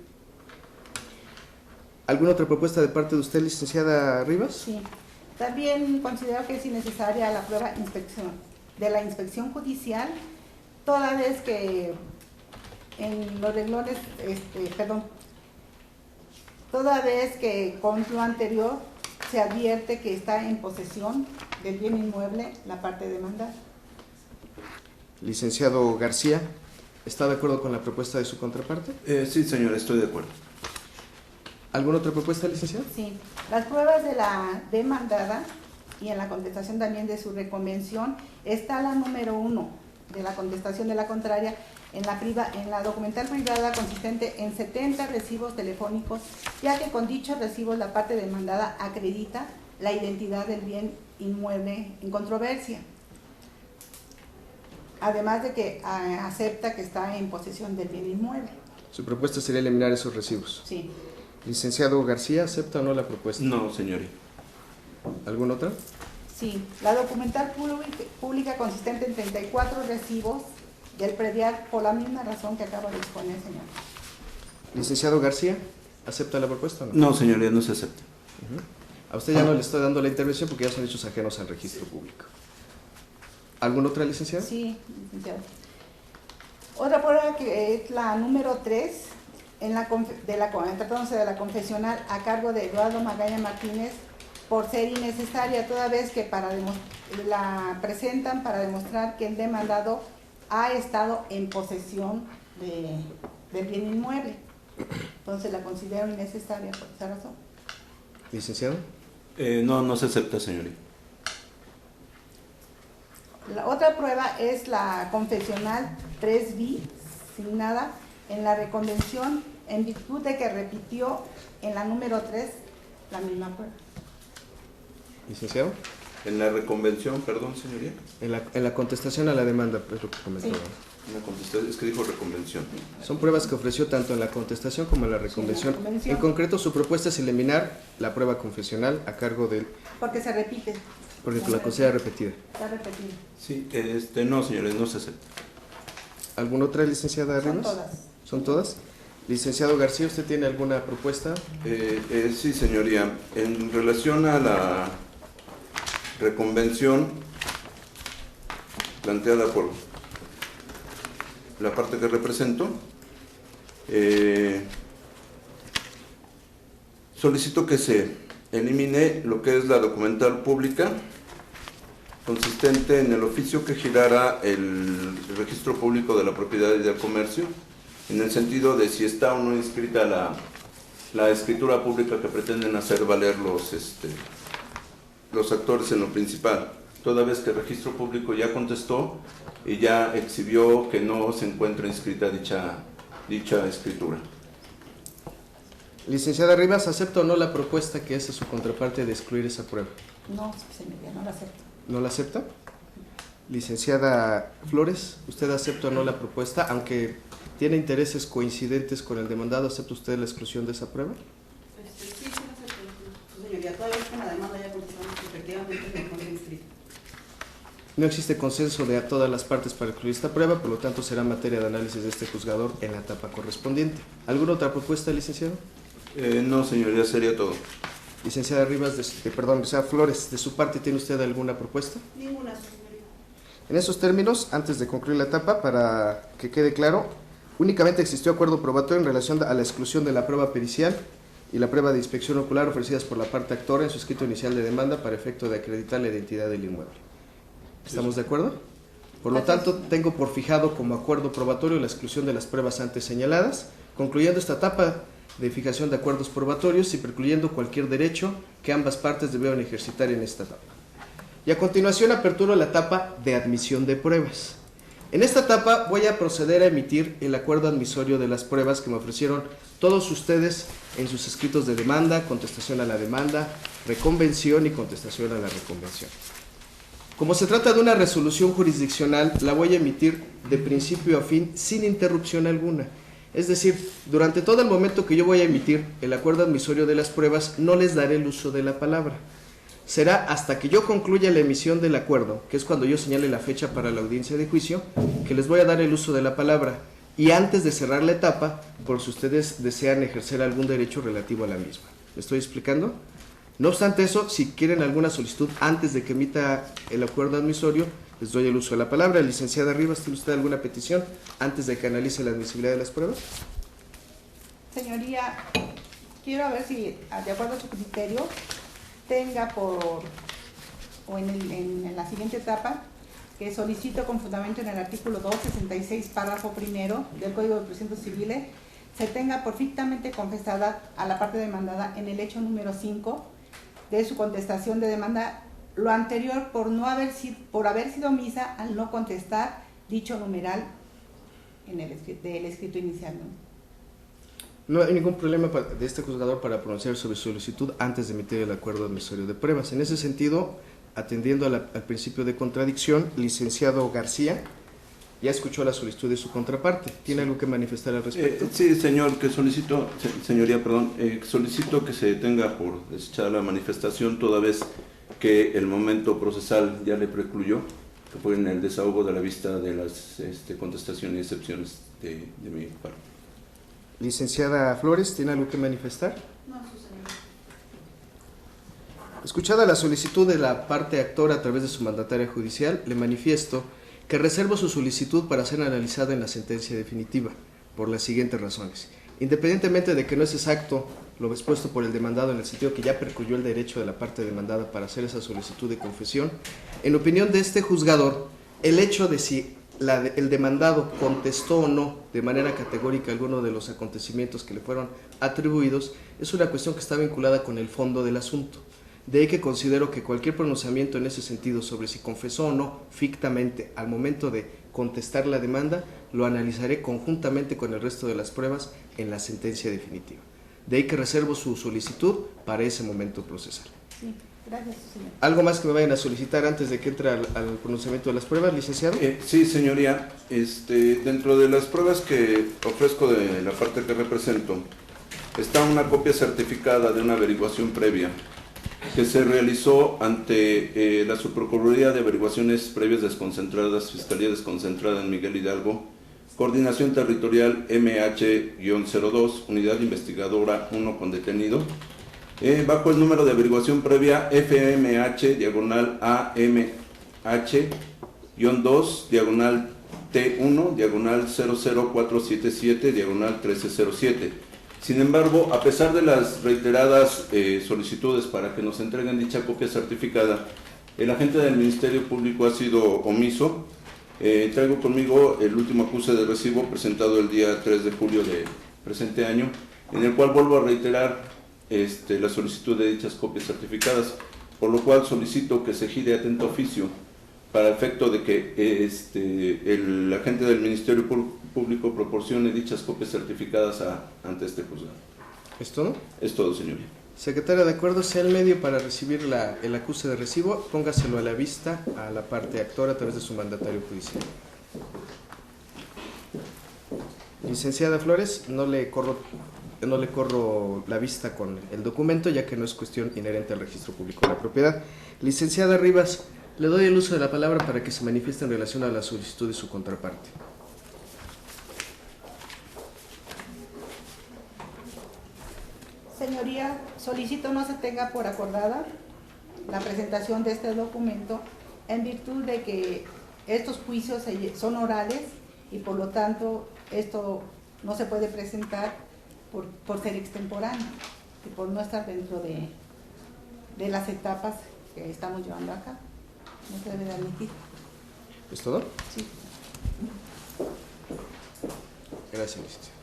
¿Alguna otra propuesta de parte de usted, licenciada Rivas? Sí. También considero que es innecesaria la prueba de la inspección judicial, toda vez que en los renglones, toda vez que con lo anterior se advierte que está en posesión del bien inmueble la parte demandada. Licenciado García, ¿está de acuerdo con la propuesta de su contraparte? Sí, señora, estoy de acuerdo. ¿Alguna otra propuesta, licenciado? Sí, las pruebas de la demandada y en la contestación también de su reconvención está la número 1 de la contestación de la contraria en la documental privada consistente en 70 recibos telefónicos, ya que con dichos recibos la parte demandada acredita la identidad del bien inmueble en controversia, además de que acepta que está en posesión del bien inmueble. Su propuesta sería eliminar esos recibos. Sí. Licenciado García, ¿acepta o no la propuesta? No, señoría. ¿Alguna otra? Sí, la documental pública consistente en 34 recibos del predial por la misma razón que acaba de exponer, señor. Licenciado García, ¿acepta la propuesta o no? No, señoría, no se acepta. A usted ya no le estoy dando la intervención porque ya son hechos ajenos al registro público. ¿Alguna otra, licenciada? Sí, licenciado. Otra prueba que es la número 3, tratándose de la confesional a cargo de Eduardo Magaña Martínez, por ser innecesaria, toda vez que la presentan para demostrar que el demandado ha estado en posesión del bien inmueble. Entonces la considero innecesaria por esa razón. Licenciado. No se acepta, señoría. La otra prueba es la confesional 3B, sin nada, en la reconvención, en virtud de que repitió en la número 3 la misma prueba. Licenciado. En la reconvención, perdón, señoría. En la contestación a la demanda, es lo que comentó. Sí. En la contestación, es que dijo reconvención. Son pruebas que ofreció tanto en la contestación como en la reconvención. Sí, en la reconvención. En concreto, su propuesta es eliminar la prueba confesional a cargo del... Porque se repite. porque la considera repetida. Está repetida. Sí, no, señores, no se acepta. ¿Alguna otra, licenciada Son Rivas? todas. ¿Son todas? Licenciado García, ¿usted tiene alguna propuesta? Sí, señoría. En relación a la reconvención planteada por la parte que represento, solicito que se elimine lo que es la documental pública consistente en el oficio que girara el registro público de la propiedad y del comercio, en el sentido de si está o no inscrita la escritura pública que pretenden hacer valer los actores en lo principal, toda vez que el registro público ya contestó y ya exhibió que no se encuentra inscrita dicha escritura. Licenciada Rivas, ¿acepta o no la propuesta que hace su contraparte de excluir esa prueba? No, señoría, no la acepto. ¿No la acepta? Licenciada Flores, ¿usted acepta o no la propuesta? Aunque tiene intereses coincidentes con el demandado, ¿acepta usted la exclusión de esa prueba? Sí, sí, lo acepto. Señoría, toda vez que la demanda ya contestamos que efectivamente me encuentra inscrita. No existe consenso de todas las partes para excluir esta prueba, por lo tanto será materia de análisis de este juzgador en la etapa correspondiente. ¿Alguna otra propuesta, licenciado? No, señoría, sería todo. Licenciada Rivas, licenciada Flores, ¿de su parte tiene usted alguna propuesta? Ninguna, señoría. En esos términos, antes de concluir la etapa, para que quede claro, únicamente existió acuerdo probatorio en relación a la exclusión de la prueba pericial y la prueba de inspección ocular ofrecidas por la parte actora en su escrito inicial de demanda para efecto de acreditar la identidad del inmueble. ¿Estamos de acuerdo? Por lo tanto, tengo por fijado como acuerdo probatorio la exclusión de las pruebas antes señaladas, concluyendo esta etapa de fijación de acuerdos probatorios y precluyendo cualquier derecho que ambas partes debieron ejercitar en esta etapa. Y a continuación aperturo la etapa de admisión de pruebas. En esta etapa voy a proceder a emitir el acuerdo admisorio de las pruebas que me ofrecieron todos ustedes en sus escritos de demanda, contestación a la demanda, reconvención y contestación a la reconvención. Como se trata de una resolución jurisdiccional, la voy a emitir de principio a fin sin interrupción alguna. Es decir, durante todo el momento que yo voy a emitir el acuerdo admisorio de las pruebas, no les daré el uso de la palabra. será hasta que yo concluya la emisión del acuerdo, que es cuando yo señale la fecha para la audiencia de juicio, que les voy a dar el uso de la palabra, y antes de cerrar la etapa, por si ustedes desean ejercer algún derecho relativo a la misma. ¿Me estoy explicando? No obstante eso, si quieren alguna solicitud antes de que emita el acuerdo admisorio, les doy el uso de la palabra. Licenciada Rivas, ¿tiene usted alguna petición antes de que analice la admisibilidad de las pruebas? Señoría, quiero ver si, de acuerdo a su criterio, tenga en la siguiente etapa, que solicito con fundamento en el artículo 266, párrafo primero del Código de Procedimientos Civiles, se tenga perfectamente confesada a la parte demandada en el hecho número 5 de su contestación de demanda, lo anterior por haber sido omisa al no contestar dicho numeral del escrito inicial, ¿no? No hay ningún problema de este juzgador para pronunciar sobre su solicitud antes de emitir el acuerdo admisorio de pruebas. En ese sentido, atendiendo al principio de contradicción, licenciado García, ya escuchó la solicitud de su contraparte. ¿Tiene algo que manifestar al respecto? Sí, señor, señoría, solicito que se tenga por desechada la manifestación, toda vez que el momento procesal ya le precluyó, que fue en el desahogo de la vista de las contestaciones y excepciones de mi parte. Licenciada Flores, ¿tiene algo que manifestar? No, su señor. Escuchada la solicitud de la parte actora a través de su mandataria judicial, le manifiesto que reservo su solicitud para ser analizada en la sentencia definitiva, por las siguientes razones. Independientemente de que no es exacto lo expuesto por el demandado en el sentido que ya percuyó el derecho de la parte demandada para hacer esa solicitud de confesión, en opinión de este juzgador, el hecho de si el demandado contestó o no de manera categórica alguno de los acontecimientos que le fueron atribuidos es una cuestión que está vinculada con el fondo del asunto. De ahí que considero que cualquier pronunciamiento en ese sentido sobre si confesó o no fictamente al momento de contestar la demanda, lo analizaré conjuntamente con el resto de las pruebas en la sentencia definitiva. De ahí que reservo su solicitud para ese momento procesal. Sí, gracias, señor. ¿Algo más que me vayan a solicitar antes de que entre al pronunciamiento de las pruebas, licenciado? Sí, señoría. Dentro de las pruebas que ofrezco de la parte que represento, está una copia certificada de una averiguación previa que se realizó ante la Subprocuraduría de Averiguaciones Previas Desconcentradas, Fiscalía Desconcentrada en Miguel Hidalgo, Coordinación Territorial MH-02, Unidad Investigadora 1 con detenido, bajo el número de averiguación previa FMH-AMH-2, diagonal T1, diagonal 00477, diagonal 1307. Sin embargo, a pesar de las reiteradas solicitudes para que nos entreguen dicha copia certificada, el agente del Ministerio Público ha sido omiso. Traigo conmigo el último acuse de recibo presentado el día 3 de julio de presente año, en el cual vuelvo a reiterar la solicitud de dichas copias certificadas, por lo cual solicito que se gire atento oficio para efecto de que el agente del Ministerio Público proporcione dichas copias certificadas ante este juzgado. ¿Es todo? Es todo, señoría. Secretaria, de acuerdo sea el medio para recibir el acuse de recibo, póngaselo a la vista a la parte actora a través de su mandatario judicial. Licenciada Flores, no le corro la vista con el documento, ya que no es cuestión inherente al registro público de la propiedad. Licenciada Rivas, le doy el uso de la palabra para que se manifieste en relación a la solicitud de su contraparte. Señoría, solicito no se tenga por acordada la presentación de este documento en virtud de que estos juicios son orales y por lo tanto esto no se puede presentar por ser extemporáneo y por no estar dentro de las etapas que estamos llevando acá. No se debe de admitir. ¿Es todo? Sí. Gracias, licenciada.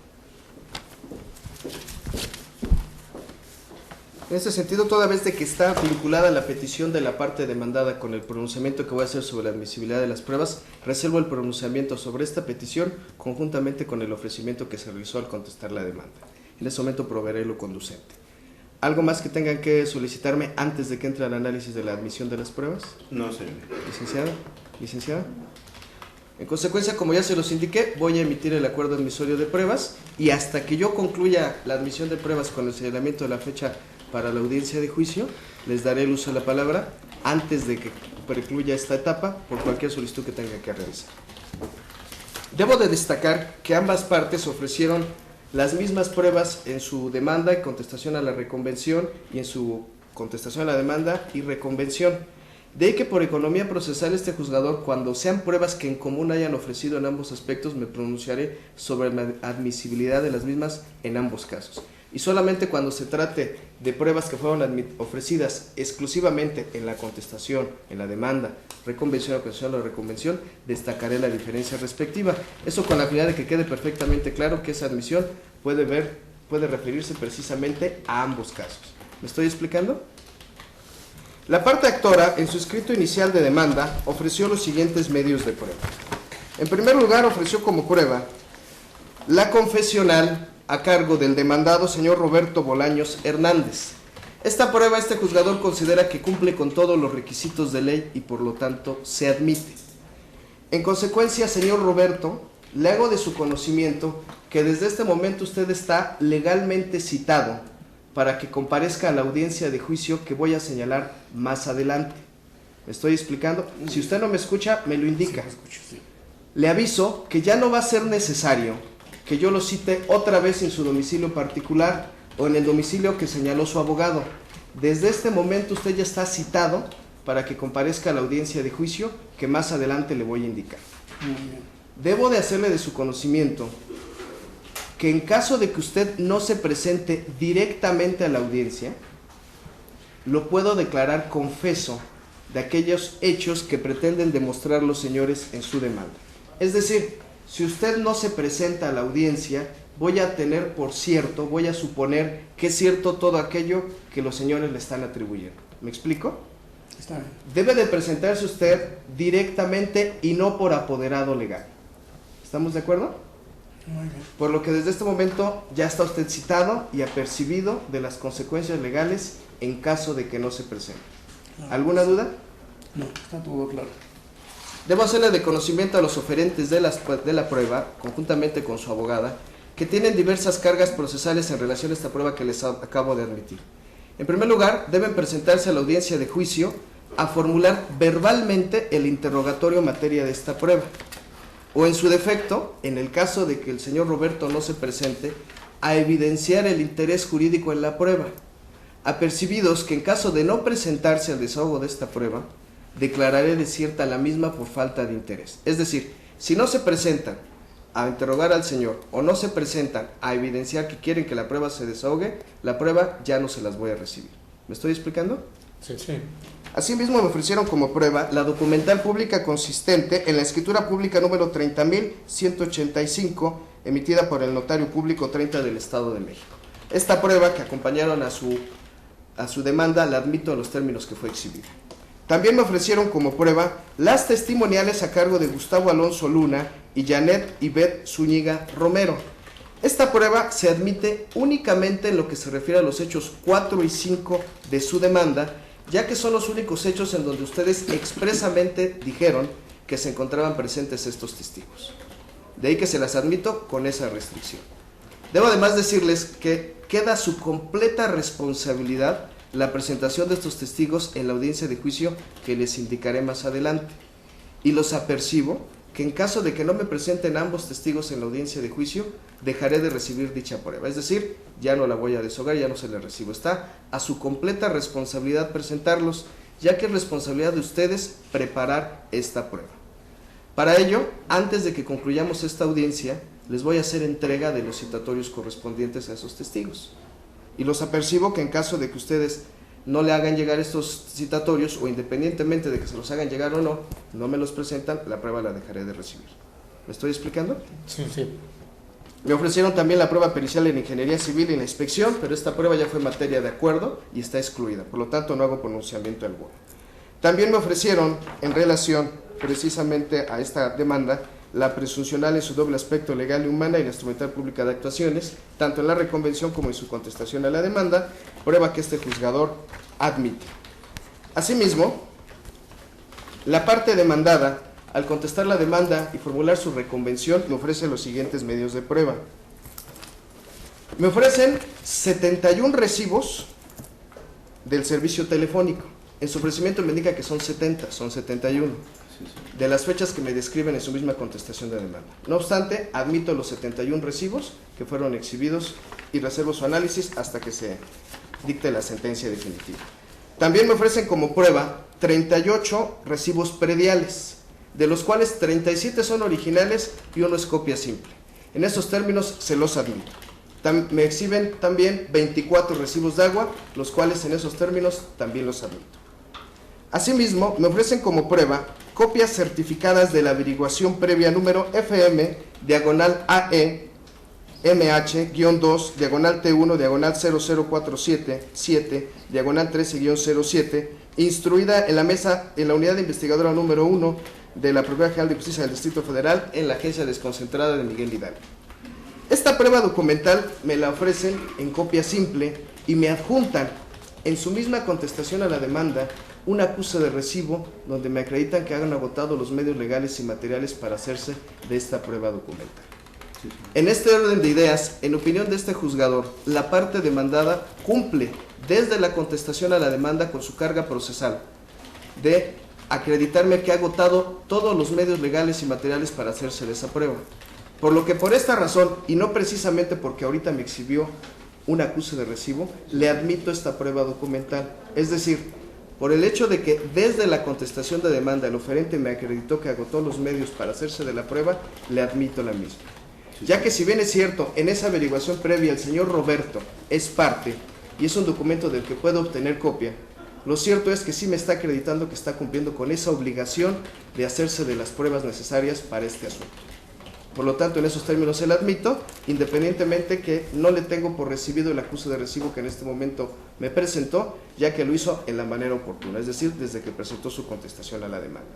En este sentido, toda vez de que está vinculada la petición de la parte demandada con el pronunciamiento que voy a hacer sobre la admisibilidad de las pruebas, reservo el pronunciamiento sobre esta petición conjuntamente con el ofrecimiento que se realizó al contestar la demanda. En ese momento proveeré lo conducente. ¿Algo más que tengan que solicitarme antes de que entre al análisis de la admisión de las pruebas? No, señor. Licenciada. Licenciada. En consecuencia, como ya se los indiqué, voy a emitir el acuerdo admisorio de pruebas y hasta que yo concluya la admisión de pruebas con el señalamiento de la fecha para la audiencia de juicio, les daré el uso de la palabra antes de que concluya esta etapa por cualquier solicitud que tenga que realizar. Debo de destacar que ambas partes ofrecieron las mismas pruebas en su demanda y contestación a la reconvención y en su contestación a la demanda y reconvención. De ahí que por economía procesal este juzgador, cuando sean pruebas que en común hayan ofrecido en ambos aspectos, me pronunciaré sobre la admisibilidad de las mismas en ambos casos. Y solamente cuando se trate de pruebas que fueron ofrecidas exclusivamente en la contestación, en la demanda, reconvención, acusación o reconvención, destacaré la diferencia respectiva. Eso con la finalidad de que quede perfectamente claro que esa admisión puede referirse precisamente a ambos casos. ¿Me estoy explicando? La parte actora, en su escrito inicial de demanda, ofreció los siguientes medios de prueba. En primer lugar, ofreció como prueba la confesional a cargo del demandado señor Roberto Bolaños Hernández. Esta prueba este juzgador considera que cumple con todos los requisitos de ley y por lo tanto se admite. En consecuencia, señor Roberto, le hago de su conocimiento que desde este momento usted está legalmente citado para que comparezca a la audiencia de juicio que voy a señalar más adelante. ¿Me estoy explicando? Si usted no me escucha, me lo indica. Le aviso que ya no va a ser necesario que yo lo cite otra vez en su domicilio particular o en el domicilio que señaló su abogado. Desde este momento usted ya está citado para que comparezca a la audiencia de juicio que más adelante le voy a indicar. Debo de hacerle de su conocimiento que en caso de que usted no se presente directamente a la audiencia, lo puedo declarar confeso de aquellos hechos que pretenden demostrar los señores en su demanda. Es decir, si usted no se presenta a la audiencia, voy a tener por cierto, voy a suponer que es cierto todo aquello que los señores le están atribuyendo. ¿Me explico? Está bien. Debe de presentarse usted directamente y no por apoderado legal. ¿Estamos de acuerdo? Muy bien. Por lo que desde este momento ya está usted citado y apercibido de las consecuencias legales en caso de que no se presente. ¿Alguna duda? No, está todo claro. Debo hacerle de conocimiento a los oferentes de la prueba, conjuntamente con su abogada, que tienen diversas cargas procesales en relación a esta prueba que les acabo de admitir. En primer lugar, deben presentarse a la audiencia de juicio a formular verbalmente el interrogatorio en materia de esta prueba. O en su defecto, en el caso de que el señor Roberto no se presente, a evidenciar el interés jurídico en la prueba. Apercibidos que en caso de no presentarse al desahogo de esta prueba, declararé desierta la misma por falta de interés. Es decir, si no se presentan a interrogar al señor o no se presentan a evidenciar que quieren que la prueba se desahogue, la prueba ya no se las voy a recibir. ¿Me estoy explicando? Sí. Asimismo, me ofrecieron como prueba la documental pública consistente en la escritura pública número 30.185, emitida por el notario público 30 del Estado de México. Esta prueba que acompañaron a su demanda la admito en los términos que fue exhibida. También me ofrecieron como prueba las testimoniales a cargo de Gustavo Alonso Luna y Janet Ivette Zúñiga Romero. Esta prueba se admite únicamente en lo que se refiere a los hechos 4 y 5 de su demanda, ya que son los únicos hechos en donde ustedes expresamente dijeron que se encontraban presentes estos testigos. De ahí que se las admito con esa restricción. Debo además decirles que queda su completa responsabilidad la presentación de estos testigos en la audiencia de juicio que les indicaré más adelante. Y los apercibo que en caso de que no me presenten ambos testigos en la audiencia de juicio, dejaré de recibir dicha prueba. Es decir, ya no la voy a desahogar, ya no se la recibo. Está a su completa responsabilidad presentarlos, ya que es responsabilidad de ustedes preparar esta prueba. Para ello, antes de que concluyamos esta audiencia, les voy a hacer entrega de los citatorios correspondientes a esos testigos. Y los apercibo que en caso de que ustedes no le hagan llegar estos citatorios, o independientemente de que se los hagan llegar o no, no me los presentan, la prueba la dejaré de recibir. ¿Me estoy explicando? Sí. Me ofrecieron también la prueba pericial en ingeniería civil y en la inspección, pero esta prueba ya fue materia de acuerdo y está excluida, por lo tanto no hago pronunciamiento alguno. También me ofrecieron, en relación precisamente a esta demanda, la presuncional en su doble aspecto legal y humana y la instrumental pública de actuaciones, tanto en la reconvención como en su contestación a la demanda, prueba que este juzgador admite. Asimismo, la parte demandada, al contestar la demanda y formular su reconvención, me ofrece los siguientes medios de prueba. Me ofrecen 71 recibos del servicio telefónico. En su ofrecimiento me indica que son 70, son 71, de las fechas que me describen en su misma contestación de demanda. No obstante, admito los 71 recibos que fueron exhibidos y reservo su análisis hasta que se dicte la sentencia definitiva. También me ofrecen como prueba 38 recibos prediales, de los cuales 37 son originales y uno es copia simple. En esos términos se los admito. Me exhiben también 24 recibos de agua, los cuales en esos términos también los admito. Asimismo, me ofrecen como prueba copias certificadas de la averiguación previa número FM, diagonal AE, MH-2, diagonal T1, diagonal 00477, diagonal 13-07, instruida en la mesa, en la unidad investigadora número 1 de la Procuraduría General de Justicia del Distrito Federal en la Agencia Desconcentrada de Miguel Hidalgo. Esta prueba documental me la ofrecen en copia simple y me adjuntan en su misma contestación a la demanda un acuse de recibo donde me acreditan que han agotado los medios legales y materiales para hacerse de esta prueba documental. En este orden de ideas, en opinión de este juzgador, la parte demandada cumple desde la contestación a la demanda con su carga procesal de acreditarme que ha agotado todos los medios legales y materiales para hacerse de esa prueba. Por lo que por esta razón, y no precisamente porque ahorita me exhibió un acuse de recibo, le admito esta prueba documental. Es decir, por el hecho de que desde la contestación de demanda el oferente me acreditó que agotó los medios para hacerse de la prueba, le admito la misma. Ya que si bien es cierto, en esa averiguación previa el señor Roberto es parte y es un documento del que puedo obtener copia, lo cierto es que sí me está acreditando que está cumpliendo con esa obligación de hacerse de las pruebas necesarias para este asunto. Por lo tanto, en esos términos se la admito, independientemente que no le tengo por recibido el acuse de recibo que en este momento me presentó, ya que lo hizo en la manera oportuna, es decir, desde que presentó su contestación a la demanda.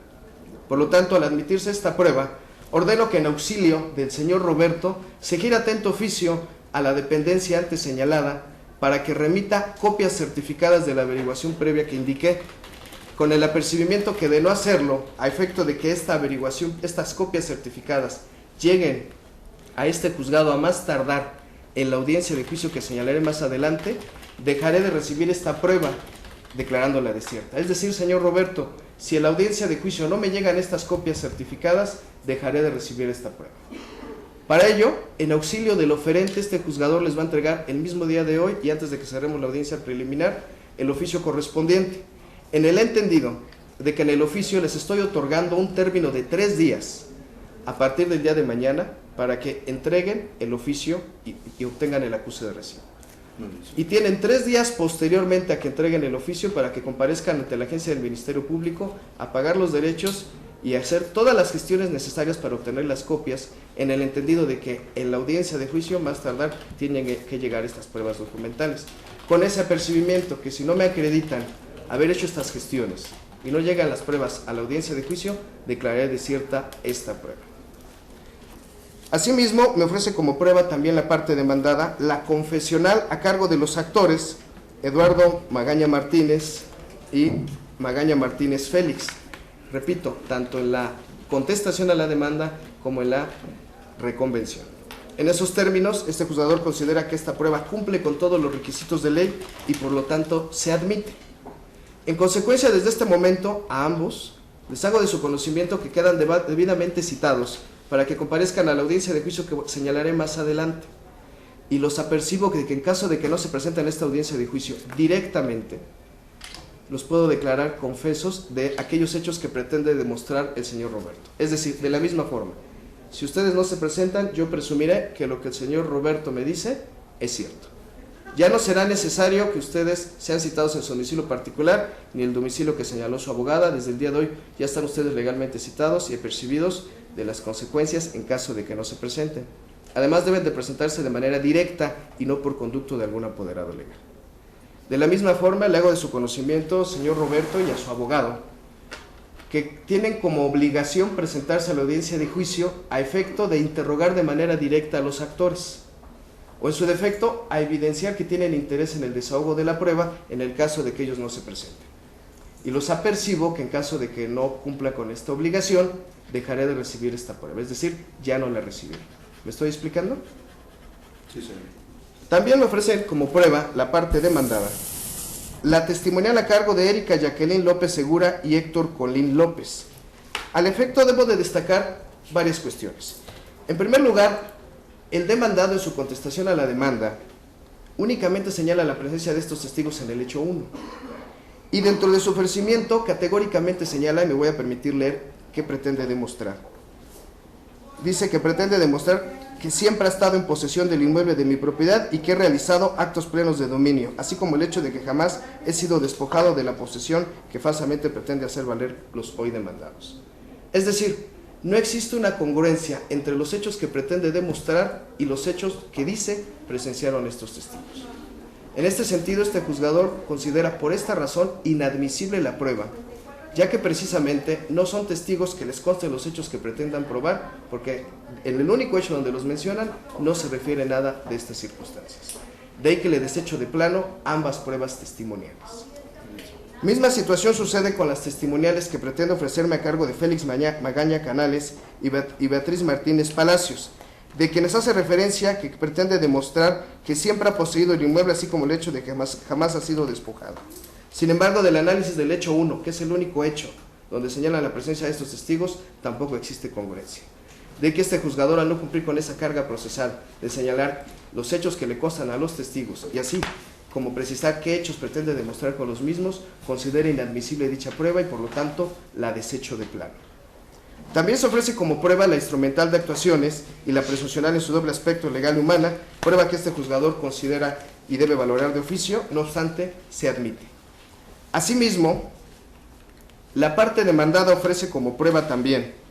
Por lo tanto, al admitirse esta prueba, ordeno que en auxilio del señor Roberto se gire atento oficio a la dependencia antes señalada para que remita copias certificadas de la averiguación previa que indiqué, con el apercibimiento que de no hacerlo, a efecto de que esta averiguación, estas copias certificadas lleguen a este juzgado a más tardar en la audiencia de juicio que señalaré más adelante, dejaré de recibir esta prueba declarándola desierta. Es decir, señor Roberto, si en la audiencia de juicio no me llegan estas copias certificadas, dejaré de recibir esta prueba. Para ello, en auxilio del oferente, este juzgador les va a entregar el mismo día de hoy y antes de que cerremos la audiencia preliminar, el oficio correspondiente, en el entendido de que en el oficio les estoy otorgando un término de 3 días a partir del día de mañana para que entreguen el oficio y obtengan el acuse de recibo. Y tienen 3 días posteriormente a que entreguen el oficio para que comparezcan ante la agencia del Ministerio Público a pagar los derechos y hacer todas las gestiones necesarias para obtener las copias, en el entendido de que en la audiencia de juicio más tardar tienen que llegar estas pruebas documentales. Con ese apercibimiento que si no me acreditan haber hecho estas gestiones y no llegan las pruebas a la audiencia de juicio, declararé desierta esta prueba. Asimismo, me ofrece como prueba también la parte demandada, la confesional a cargo de los actores Eduardo Magaña Martínez y Magaña Martínez Félix. Repito, tanto en la contestación a la demanda como en la reconvención. En esos términos, este juzgador considera que esta prueba cumple con todos los requisitos de ley y por lo tanto se admite. En consecuencia, desde este momento, a ambos les hago de su conocimiento que quedan debidamente citados para que comparezcan a la audiencia de juicio que señalaré más adelante. Y los apercibo que en caso de que no se presenten en esta audiencia de juicio directamente, los puedo declarar confesos de aquellos hechos que pretende demostrar el señor Roberto. Es decir, de la misma forma, si ustedes no se presentan, yo presumiré que lo que el señor Roberto me dice es cierto. Ya no será necesario que ustedes sean citados en su domicilio particular, ni el domicilio que señaló su abogada. Desde el día de hoy ya están ustedes legalmente citados y apercibidos de las consecuencias en caso de que no se presenten. Además, deben de presentarse de manera directa y no por conducto de algún apoderado legal. De la misma forma, le hago de su conocimiento, señor Roberto, y a su abogado, que tienen como obligación presentarse a la audiencia de juicio a efecto de interrogar de manera directa a los actores, o en su defecto, a evidenciar que tienen interés en el desahogo de la prueba en el caso de que ellos no se presenten. Y los apercibo que en caso de que no cumpla con esta obligación, dejaré de recibir esta prueba, es decir, ya no la recibiré. ¿Me estoy explicando? Sí, señor. También me ofrecen como prueba la parte demandada la testimonial a cargo de Erika Jacqueline López Segura y Héctor Colín López. Al efecto, debo de destacar varias cuestiones. En primer lugar, el demandado en su contestación a la demanda únicamente señala la presencia de estos testigos en el hecho 1. Y dentro de su ofrecimiento, categóricamente señala, y me voy a permitir leer, qué pretende demostrar. Dice que pretende demostrar que siempre ha estado en posesión del inmueble de mi propiedad y que he realizado actos plenos de dominio, así como el hecho de que jamás he sido despojado de la posesión que falsamente pretende hacer valer los hoy demandados. Es decir, no existe una congruencia entre los hechos que pretende demostrar y los hechos que dice presenciaron estos testigos. En este sentido, este juzgador considera por esta razón inadmisible la prueba, ya que precisamente no son testigos que les consten los hechos que pretendan probar, porque en el único hecho donde los mencionan no se refiere nada de estas circunstancias. De ahí que le desecho de plano ambas pruebas testimoniales. Misma situación sucede con las testimoniales que pretende ofrecerme a cargo de Félix Magaña Canales y Beatriz Martínez Palacios, de quienes hace referencia que pretende demostrar que siempre ha poseído el inmueble, así como el hecho de que jamás ha sido despojado. Sin embargo, del análisis del hecho 1, que es el único hecho donde señalan la presencia de estos testigos, tampoco existe congruencia. De que este juzgador, al no cumplir con esa carga procesal de señalar los hechos que le constan a los testigos y así como precisar qué hechos pretende demostrar con los mismos, considera inadmisible dicha prueba y por lo tanto la desecho de plano. También se ofrece como prueba la instrumental de actuaciones y la presuncional en su doble aspecto legal y humana, prueba que este juzgador considera y debe valorar de oficio, no obstante, se admite. Asimismo, la parte demandada ofrece como prueba también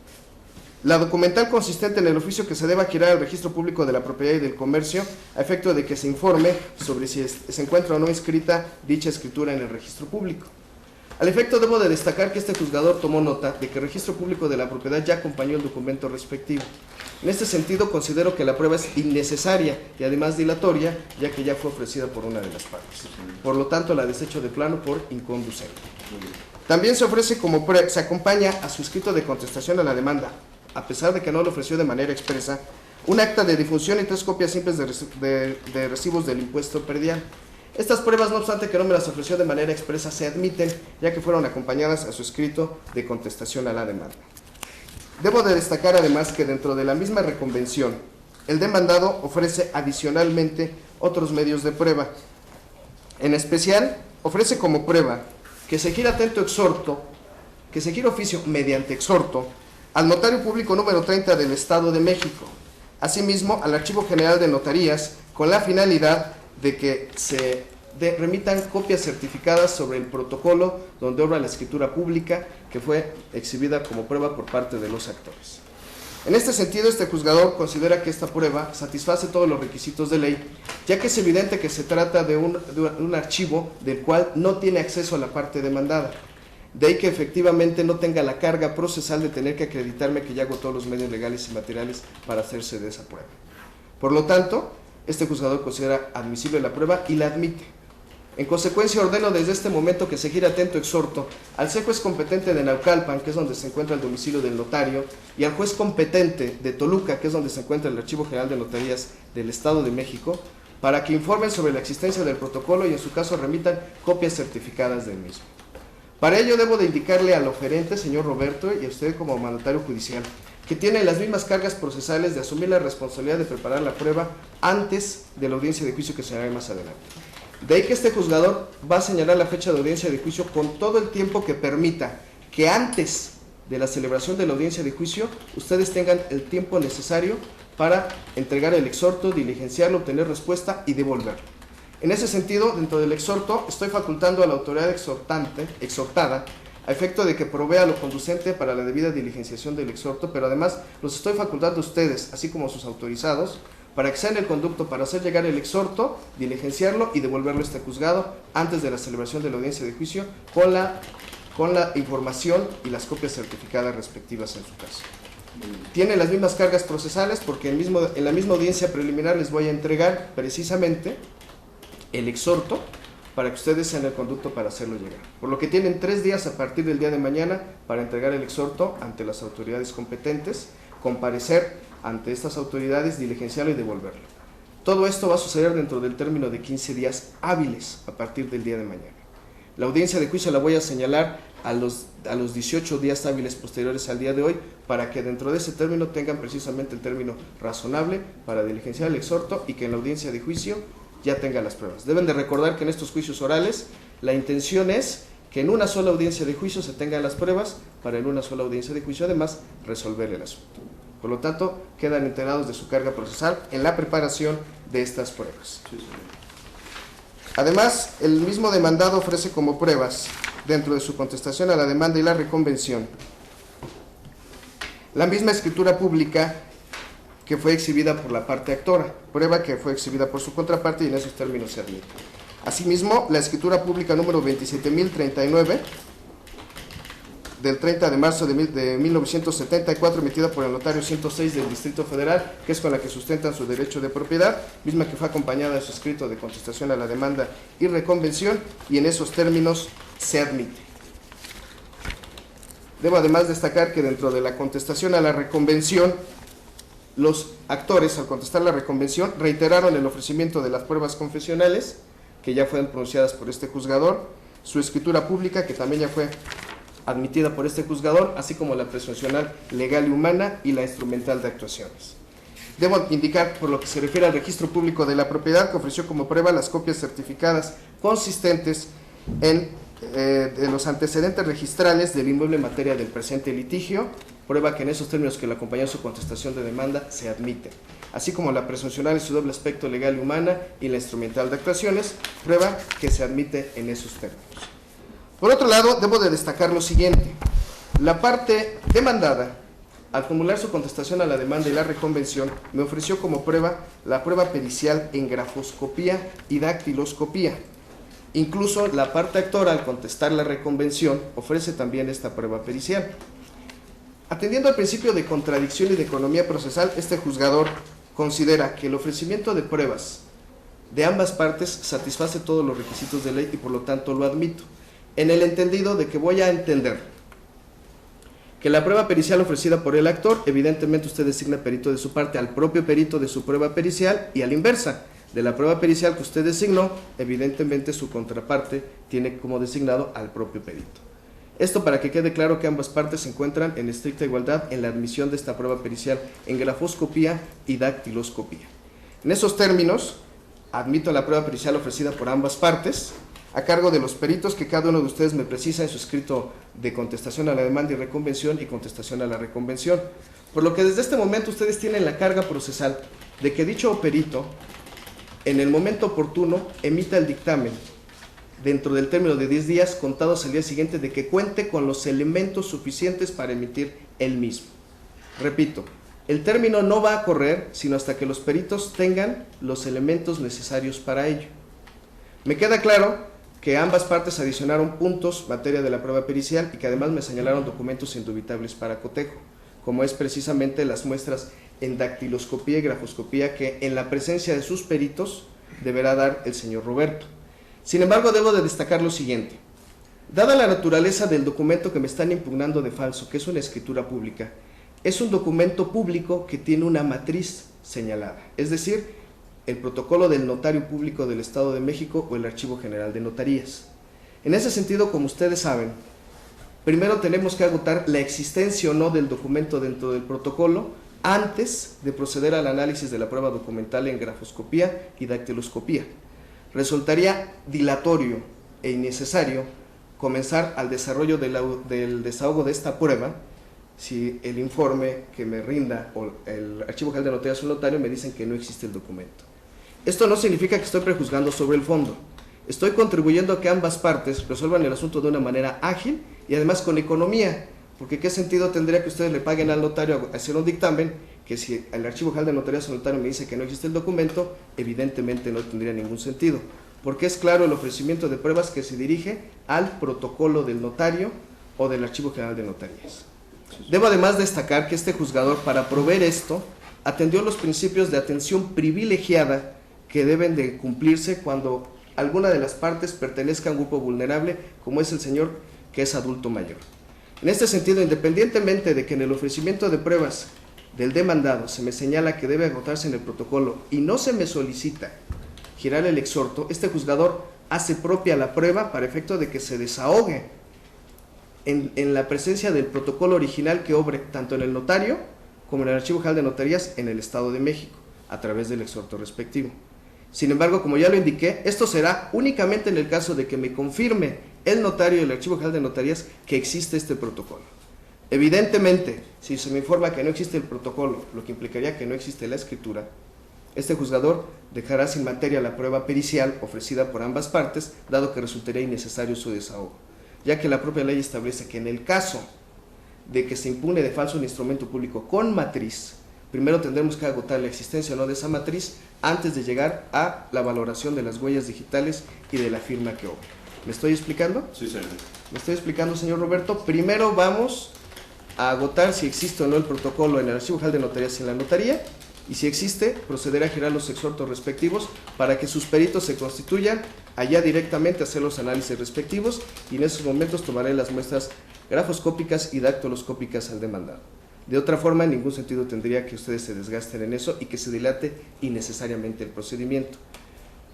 la documental consistente en el oficio que se deba girar al registro público de la propiedad y del comercio a efecto de que se informe sobre si se encuentra o no inscrita dicha escritura en el registro público. Al efecto, debo de destacar que este juzgador tomó nota de que el registro público de la propiedad ya acompañó el documento respectivo. En este sentido, considero que la prueba es innecesaria y además dilatoria, ya que ya fue ofrecida por una de las partes. Por lo tanto, la desecho de plano por inconducente. También se ofrece como prueba, se acompaña a su escrito de contestación a la demanda, a pesar de que no lo ofreció de manera expresa, un acta de difunción y 3 copias simples de recibos del impuesto predial. Estas pruebas, no obstante que no me las ofreció de manera expresa, se admiten, ya que fueron acompañadas a su escrito de contestación a la demanda. Debo de destacar además que dentro de la misma reconvención, el demandado ofrece adicionalmente otros medios de prueba. En especial, ofrece como prueba que se gira atento exhorto, que se gira oficio mediante exhorto, al Notario Público número 30 del Estado de México, asimismo al Archivo General de Notarías, con la finalidad de que se remitan copias certificadas sobre el protocolo donde obra la escritura pública que fue exhibida como prueba por parte de los actores. En este sentido, este juzgador considera que esta prueba satisface todos los requisitos de ley, ya que es evidente que se trata de un archivo del cual no tiene acceso a la parte demandada. De ahí que efectivamente no tenga la carga procesal de tener que acreditarme que ya agotó los medios legales y materiales para hacerse de esa prueba. Por lo tanto, este juzgador considera admisible la prueba y la admite. En consecuencia, ordeno desde este momento que se gire atento exhorto al juez competente de Naucalpan, que es donde se encuentra el domicilio del notario, y al juez competente de Toluca, que es donde se encuentra el Archivo General de Notarías del Estado de México, para que informen sobre la existencia del protocolo y en su caso remitan copias certificadas del mismo. Para ello debo de indicarle al oferente, señor Roberto, y a usted como mandatario judicial, que tiene las mismas cargas procesales de asumir la responsabilidad de preparar la prueba antes de la audiencia de juicio que se hará más adelante. De ahí que este juzgador va a señalar la fecha de audiencia de juicio con todo el tiempo que permita que antes de la celebración de la audiencia de juicio ustedes tengan el tiempo necesario para entregar el exhorto, diligenciarlo, obtener respuesta y devolverlo. En ese sentido, dentro del exhorto, estoy facultando a la autoridad exhortada a efecto de que provea lo conducente para la debida diligenciación del exhorto, pero además los estoy facultando a ustedes, así como a sus autorizados, para que sean el conducto para hacer llegar el exhorto, diligenciarlo y devolverlo a este juzgado antes de la celebración de la audiencia de juicio con la información y las copias certificadas respectivas en su caso. Tiene las mismas cargas procesales porque en la misma audiencia preliminar les voy a entregar precisamente el exhorto para que ustedes sean el conducto para hacerlo llegar. Por lo que tienen 3 días a partir del día de mañana para entregar el exhorto ante las autoridades competentes, comparecer ante estas autoridades, diligenciarlo y devolverlo. Todo esto va a suceder dentro del término de 15 días hábiles a partir del día de mañana. La audiencia de juicio la voy a señalar a los 18 días hábiles posteriores al día de hoy, para que dentro de ese término tengan precisamente el término razonable para diligenciar el exhorto y que en la audiencia de juicio ya tengan las pruebas. Deben de recordar que en estos juicios orales la intención es que en una sola audiencia de juicio se tengan las pruebas para en una sola audiencia de juicio además resolver el asunto. Por lo tanto, quedan enterados de su carga procesal en la preparación de estas pruebas. Además, el mismo demandado ofrece como pruebas, dentro de su contestación a la demanda y la reconvención, la misma escritura pública que fue exhibida por la parte actora, prueba que fue exhibida por su contraparte y en esos términos se admite. Asimismo, la escritura pública número 27.039, del 30 de marzo de 1974, emitida por el notario 106 del Distrito Federal, que es con la que sustentan su derecho de propiedad, misma que fue acompañada de su escrito de contestación a la demanda y reconvención, y en esos términos se admite. Debo además destacar que dentro de la contestación a la reconvención, los actores, al contestar la reconvención, reiteraron el ofrecimiento de las pruebas confesionales, que ya fueron pronunciadas por este juzgador, su escritura pública, que también ya fue admitida por este juzgador, así como la presuncional legal y humana y la instrumental de actuaciones. Debo indicar, por lo que se refiere al registro público de la propiedad, que ofreció como prueba las copias certificadas consistentes en de los antecedentes registrales del inmueble en materia del presente litigio, prueba que en esos términos que le acompañó su contestación de demanda se admite, así como la presuncional en su doble aspecto legal y humana y la instrumental de actuaciones, prueba que se admite en esos términos. Por otro lado, debo de destacar lo siguiente: la parte demandada, al formular su contestación a la demanda y la reconvención, me ofreció como prueba la prueba pericial en grafoscopía y dactiloscopía. Incluso la parte actora, al contestar la reconvención, ofrece también esta prueba pericial. Atendiendo al principio de contradicción y de economía procesal, este juzgador considera que el ofrecimiento de pruebas de ambas partes satisface todos los requisitos de ley y por lo tanto lo admito, en el entendido de que voy a entender que la prueba pericial ofrecida por el actor, evidentemente usted designa perito de su parte al propio perito de su prueba pericial, y a la inversa, de la prueba pericial que usted designó, evidentemente su contraparte tiene como designado al propio perito. Esto para que quede claro que ambas partes se encuentran en estricta igualdad en la admisión de esta prueba pericial en grafoscopía y dactiloscopía. En esos términos, admito la prueba pericial ofrecida por ambas partes, a cargo de los peritos que cada uno de ustedes me precisa en su escrito de contestación a la demanda y reconvención y contestación a la reconvención. Por lo que desde este momento ustedes tienen la carga procesal de que dicho perito, en el momento oportuno, emita el dictamen dentro del término de 10 días contados al día siguiente de que cuente con los elementos suficientes para emitir el mismo. Repito, el término no va a correr sino hasta que los peritos tengan los elementos necesarios para ello. Me queda claro que ambas partes adicionaron puntos materia de la prueba pericial y que además me señalaron documentos indubitables para cotejo, como es precisamente las muestras en dactiloscopía y grafoscopía que en la presencia de sus peritos deberá dar el señor Roberto. Sin embargo, debo de destacar lo siguiente: dada la naturaleza del documento que me están impugnando de falso, que es una escritura pública, es un documento público que tiene una matriz señalada, es decir, el protocolo del notario público del Estado de México o el Archivo General de Notarías. En ese sentido, como ustedes saben, primero tenemos que agotar la existencia o no del documento dentro del protocolo antes de proceder al análisis de la prueba documental en grafoscopía y dactiloscopía. Resultaría dilatorio e innecesario comenzar al desarrollo del desahogo de esta prueba si el informe que me rinda o el Archivo General de Notarías o el notario me dicen que no existe el documento. Esto no significa que estoy prejuzgando sobre el fondo. Estoy contribuyendo a que ambas partes resuelvan el asunto de una manera ágil y además con economía, porque ¿qué sentido tendría que ustedes le paguen al notario a hacer un dictamen que si el Archivo General de Notarías o el notario me dice que no existe el documento, evidentemente no tendría ningún sentido, porque es claro el ofrecimiento de pruebas que se dirige al protocolo del notario o del Archivo General de Notarías. Debo además destacar que este juzgador, para proveer esto, atendió los principios de atención privilegiada que deben de cumplirse cuando alguna de las partes pertenezca a un grupo vulnerable, como es el señor que es adulto mayor. En este sentido, independientemente de que en el ofrecimiento de pruebas del demandado se me señala que debe agotarse en el protocolo y no se me solicita girar el exhorto, este juzgador hace propia la prueba para efecto de que se desahogue en la presencia del protocolo original que obre tanto en el notario como en el Archivo General de Notarías en el Estado de México, a través del exhorto respectivo. Sin embargo, como ya lo indiqué, esto será únicamente en el caso de que me confirme el notario del Archivo General de Notarías que existe este protocolo. Evidentemente, si se me informa que no existe el protocolo, lo que implicaría que no existe la escritura, este juzgador dejará sin materia la prueba pericial ofrecida por ambas partes, dado que resultaría innecesario su desahogo, ya que la propia ley establece que en el caso de que se impune de falso un instrumento público con matriz, primero tendremos que agotar la existencia o no de esa matriz antes de llegar a la valoración de las huellas digitales y de la firma que obra. ¿Me estoy explicando? Sí, señor. ¿Me estoy explicando, señor Roberto? Primero vamos a agotar si existe o no el protocolo en el Archivo General de Notarías y en la notaría, y si existe, procederá a girar los exhortos respectivos para que sus peritos se constituyan, allá directamente a hacer los análisis respectivos, y en esos momentos tomaré las muestras grafoscópicas y dactiloscópicas al demandado. De otra forma, en ningún sentido tendría que ustedes se desgasten en eso y que se dilate innecesariamente el procedimiento.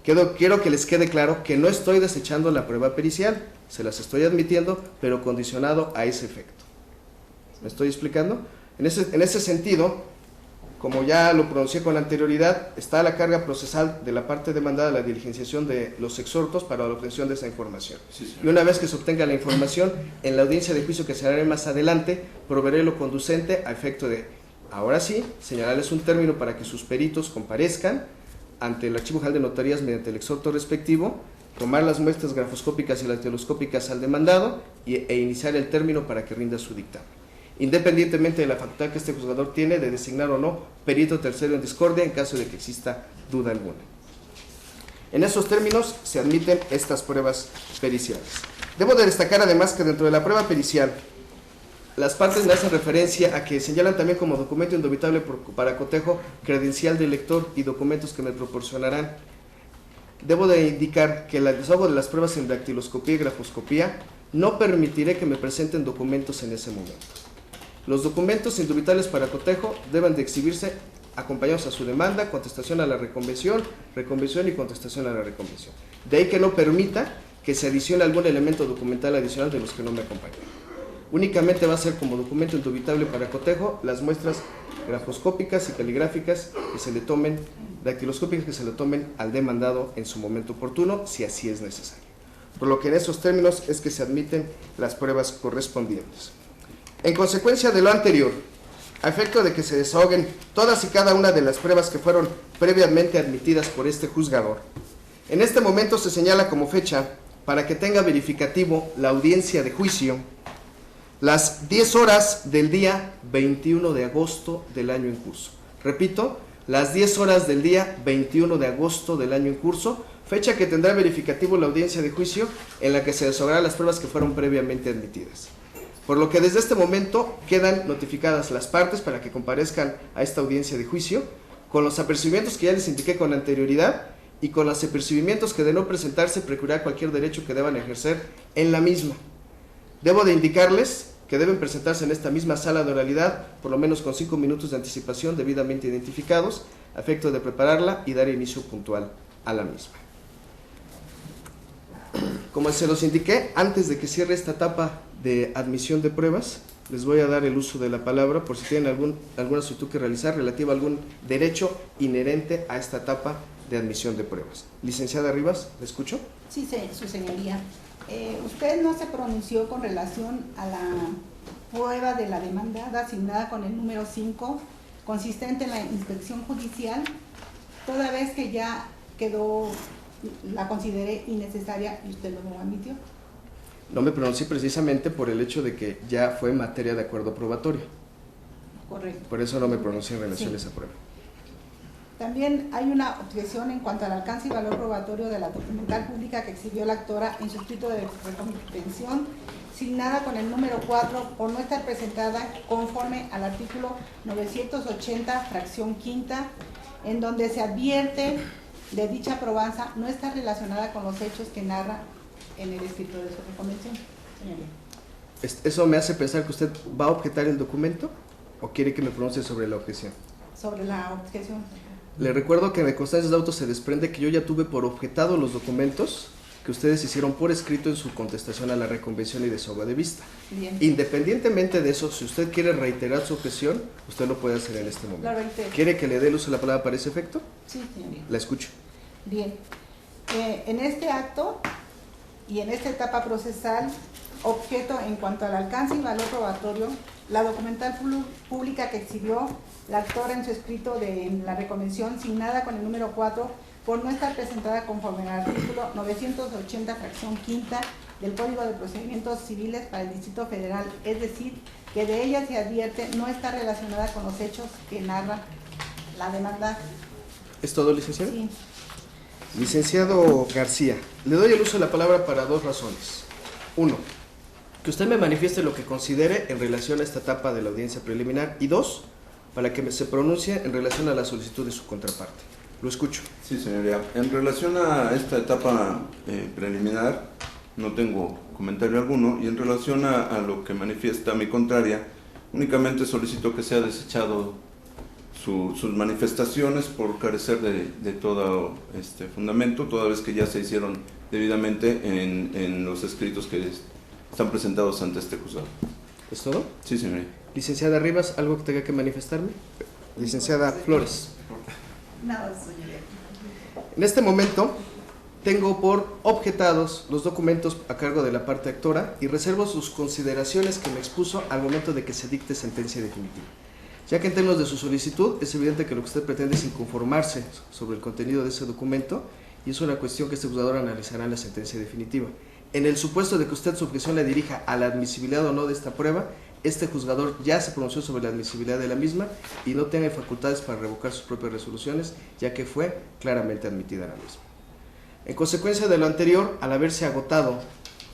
Quiero que les quede claro que no estoy desechando la prueba pericial, se las estoy admitiendo, pero condicionado a ese efecto. ¿Me estoy explicando? En ese sentido, como ya lo pronuncié con anterioridad, está la carga procesal de la parte demandada la diligenciación de los exhortos para la obtención de esa información. Sí, y una vez que se obtenga la información, en la audiencia de juicio que se hará más adelante, proveeré lo conducente a efecto de, ahora sí, señalarles un término para que sus peritos comparezcan ante el Archivo General de Notarías mediante el exhorto respectivo, tomar las muestras grafoscópicas y dactiloscópicas al demandado e iniciar el término para que rinda su dictamen, independientemente de la facultad que este juzgador tiene de designar o no perito tercero en discordia en caso de que exista duda alguna. En esos términos se admiten estas pruebas periciales. Debo de destacar además que dentro de la prueba pericial, las partes me hacen referencia a que señalan también como documento indubitable para cotejo credencial del lector y documentos que me proporcionarán. Debo de indicar que el desahogo de las pruebas en dactiloscopía y grafoscopía no permitiré que me presenten documentos en ese momento. Los documentos indubitables para cotejo deben de exhibirse acompañados a su demanda, contestación a la reconvención y contestación a la reconvención. De ahí que no permita que se adicione algún elemento documental adicional de los que no me acompañan. Únicamente va a ser como documento indubitable para cotejo las muestras grafoscópicas y caligráficas que se le tomen, dactiloscópicas que se le tomen al demandado en su momento oportuno, si así es necesario. Por lo que en esos términos es que se admiten las pruebas correspondientes. En consecuencia de lo anterior, a efecto de que se desahoguen todas y cada una de las pruebas que fueron previamente admitidas por este juzgador, en este momento se señala como fecha para que tenga verificativo la audiencia de juicio las 10 horas del día 21 de agosto del año en curso. Repito, las 10 horas del día 21 de agosto del año en curso, fecha que tendrá verificativo la audiencia de juicio en la que se desahogarán las pruebas que fueron previamente admitidas. Por lo que desde este momento quedan notificadas las partes para que comparezcan a esta audiencia de juicio, con los apercibimientos que ya les indiqué con anterioridad y con los apercibimientos que de no presentarse precluirá cualquier derecho que deban ejercer en la misma. Debo de indicarles que deben presentarse en esta misma sala de oralidad, por lo menos con 5 minutos de anticipación debidamente identificados, a efecto de prepararla y dar inicio puntual a la misma. Como se los indiqué, antes de que cierre esta etapa de admisión de pruebas, les voy a dar el uso de la palabra por si tienen alguna solicitud que realizar relativa a algún derecho inherente a esta etapa de admisión de pruebas. Licenciada Rivas, ¿le escucho? Sí, su señoría. Usted no se pronunció con relación a la prueba de la demandada asignada con el número 5, consistente en la inspección judicial, toda vez que ya quedó, la consideré innecesaria y usted lo admitió. No me pronuncié precisamente por el hecho de que ya fue materia de acuerdo probatorio. Correcto. Por eso no me pronuncié en relación a esa prueba. También hay una objeción en cuanto al alcance y valor probatorio de la documental pública que exhibió la actora en su escrito de reconvención, signada con el número 4, por no estar presentada conforme al artículo 980, fracción quinta, en donde se advierte de dicha probanza no está relacionada con los hechos que narra en el escrito de su reconvención, señoría. ¿Eso me hace pensar que usted va a objetar el documento o quiere que me pronuncie sobre la objeción? Sobre la objeción. Le recuerdo que de constancias de auto se desprende que yo ya tuve por objetado los documentos que ustedes hicieron por escrito en su contestación a la reconvención y desahogo de vista. Bien. Independientemente de eso, si usted quiere reiterar su objeción, usted lo puede hacer en este momento. Lo reitero. ¿Quiere que le dé el uso de la palabra para ese efecto? Sí, señoría. La escucho. Bien. En este acto y en esta etapa procesal, objeto en cuanto al alcance y valor probatorio, la documental pública que exhibió la actora en su escrito en la reconvención, signada con el número 4, por no estar presentada conforme al artículo 980, fracción quinta del Código de Procedimientos Civiles para el Distrito Federal, es decir, que de ella se advierte no está relacionada con los hechos que narra la demanda. ¿Es todo, licenciado? Sí. Licenciado García, le doy el uso de la palabra para dos razones. Uno, que usted me manifieste lo que considere en relación a esta etapa de la audiencia preliminar. Y dos, para que se pronuncie en relación a la solicitud de su contraparte. Lo escucho. Sí, señoría. En relación a esta etapa preliminar, no tengo comentario alguno, y en relación a lo que manifiesta mi contraria, únicamente solicito que sea desechado sus manifestaciones por carecer de todo fundamento, toda vez que ya se hicieron debidamente en los escritos que están presentados ante este juzgado. ¿Es todo? Sí, señoría. Licenciada Rivas, ¿algo que tenga que manifestarme? Licenciada Flores. Nada, señoría. En este momento tengo por objetados los documentos a cargo de la parte actora y reservo sus consideraciones que me expuso al momento de que se dicte sentencia definitiva. Ya que en términos de su solicitud es evidente que lo que usted pretende es inconformarse sobre el contenido de ese documento, y es una cuestión que este juzgador analizará en la sentencia definitiva. En el supuesto de que usted su objeción la dirija a la admisibilidad o no de esta prueba, este juzgador ya se pronunció sobre la admisibilidad de la misma y no tiene facultades para revocar sus propias resoluciones, ya que fue claramente admitida la misma. En consecuencia de lo anterior, al haberse agotado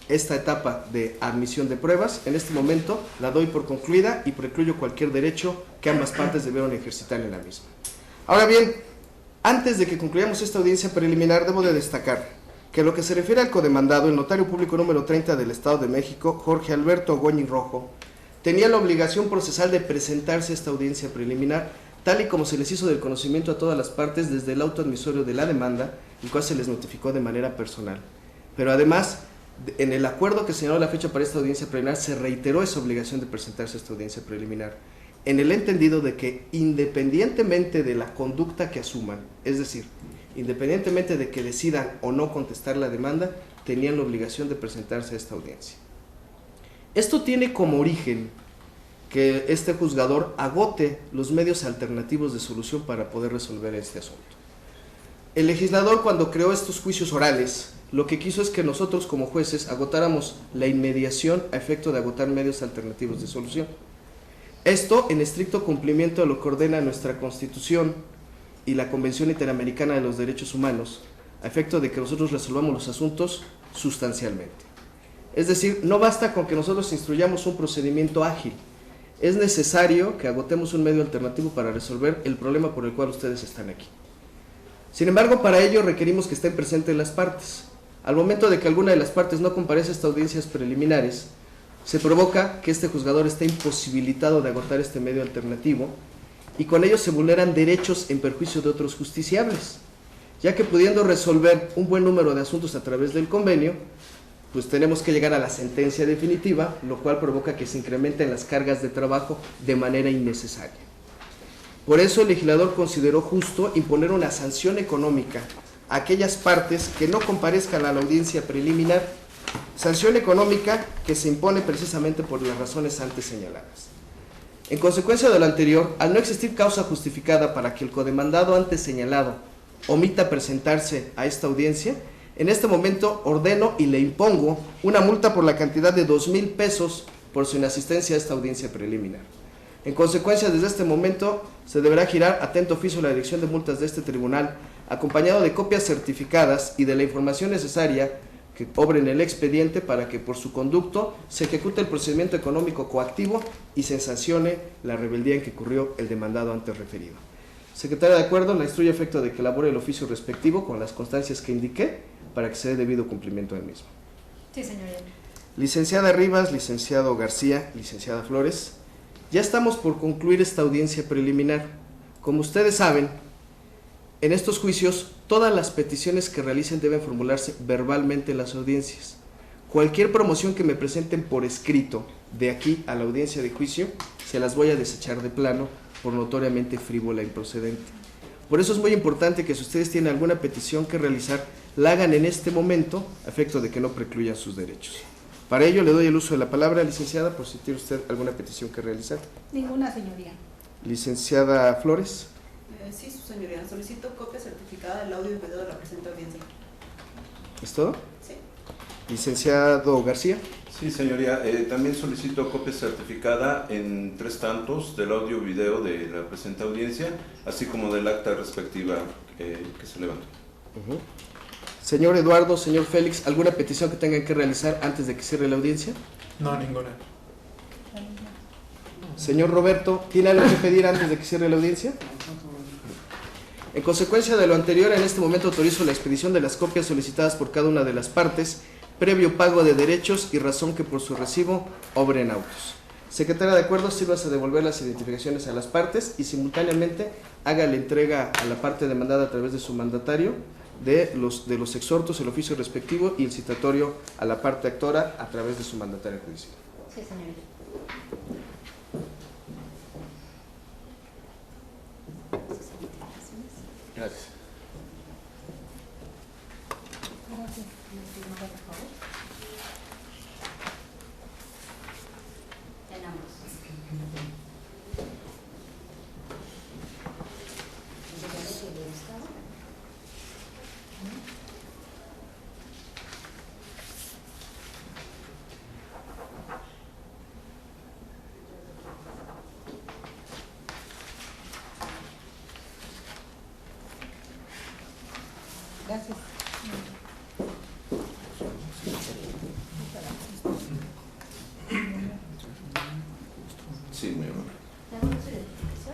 esta etapa de admisión de pruebas, en este momento la doy por concluida y precluyo cualquier derecho que ambas partes debieron ejercitar en la misma. Ahora bien, antes de que concluyamos esta audiencia preliminar, debo de destacar que lo que se refiere al codemandado, el notario público número 30 del Estado de México, Jorge Alberto Goñi Rojo, tenía la obligación procesal de presentarse a esta audiencia preliminar, tal y como se les hizo del conocimiento a todas las partes desde el auto admisorio de la demanda, el cual se les notificó de manera personal. Pero además, en el acuerdo que señaló la fecha para esta audiencia preliminar, se reiteró esa obligación de presentarse a esta audiencia preliminar, en el entendido de que independientemente de la conducta que asuman, es decir, independientemente de que decidan o no contestar la demanda, tenían la obligación de presentarse a esta audiencia. Esto tiene como origen que este juzgador agote los medios alternativos de solución para poder resolver este asunto. El legislador, cuando creó estos juicios orales, lo que quiso es que nosotros como jueces agotáramos la inmediación a efecto de agotar medios alternativos de solución. Esto en estricto cumplimiento de lo que ordena nuestra Constitución y la Convención Interamericana de los Derechos Humanos, a efecto de que nosotros resolvamos los asuntos sustancialmente. Es decir, no basta con que nosotros instruyamos un procedimiento ágil, es necesario que agotemos un medio alternativo para resolver el problema por el cual ustedes están aquí. Sin embargo, para ello requerimos que estén presentes las partes. Al momento de que alguna de las partes no comparece a estas audiencias preliminares, se provoca que este juzgador esté imposibilitado de agotar este medio alternativo, y con ello se vulneran derechos en perjuicio de otros justiciables, ya que pudiendo resolver un buen número de asuntos a través del convenio, pues tenemos que llegar a la sentencia definitiva, lo cual provoca que se incrementen las cargas de trabajo de manera innecesaria. Por eso el legislador consideró justo imponer una sanción económica a aquellas partes que no comparezcan a la audiencia preliminar, sanción económica que se impone precisamente por las razones antes señaladas. En consecuencia de lo anterior, al no existir causa justificada para que el codemandado antes señalado omita presentarse a esta audiencia, en este momento ordeno y le impongo una multa por la cantidad de 2,000 pesos por su inasistencia a esta audiencia preliminar. En consecuencia, desde este momento se deberá girar atento oficio a la dirección de multas de este tribunal, acompañado de copias certificadas y de la información necesaria que obre en el expediente para que por su conducto se ejecute el procedimiento económico coactivo y se sancione la rebeldía en que incurrió el demandado antes referido. Secretaria, de acuerdo, la instruye a efecto de que elabore el oficio respectivo con las constancias que indiqué para que se dé debido cumplimiento del mismo. Sí, señoría. Licenciada Rivas, licenciado García, licenciada Flores, ya estamos por concluir esta audiencia preliminar. Como ustedes saben, En estos juicios, todas las peticiones que realicen deben formularse verbalmente en las audiencias. Cualquier promoción que me presenten por escrito de aquí a la audiencia de juicio, se las voy a desechar de plano por notoriamente frívola e improcedente. Por eso es muy importante que si ustedes tienen alguna petición que realizar, la hagan en este momento, a efecto de que no precluyan sus derechos. Para ello le doy el uso de la palabra, licenciada, por si tiene usted alguna petición que realizar. Ninguna, señoría. Licenciada Flores. Sí, su señoría. Solicito copia certificada del audio y video de la presente audiencia. ¿Es todo? Sí. Licenciado García. Sí, señoría. También solicito copia certificada en 3 tantos del audio y video de la presente audiencia, así como del acta respectiva que se levanta. Señor Eduardo, señor Félix, ¿alguna petición que tengan que realizar antes de que cierre la audiencia? No, ninguna. Señor Roberto, ¿tiene algo que pedir antes de que cierre la audiencia? En consecuencia de lo anterior, en este momento autorizo la expedición de las copias solicitadas por cada una de las partes, previo pago de derechos y razón que por su recibo obren autos. Secretaria, de acuerdo, sírvase a devolver las identificaciones a las partes y simultáneamente haga la entrega a la parte demandada a través de su mandatario de los exhortos, el oficio respectivo y el citatorio a la parte actora a través de su mandatario judicial. Sí, señorita. Gracias. Gracias. Sí, muy amable. ¿Tenemos su identificación?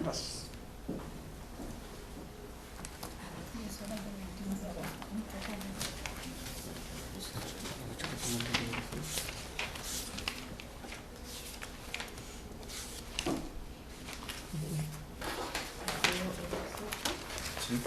Sí.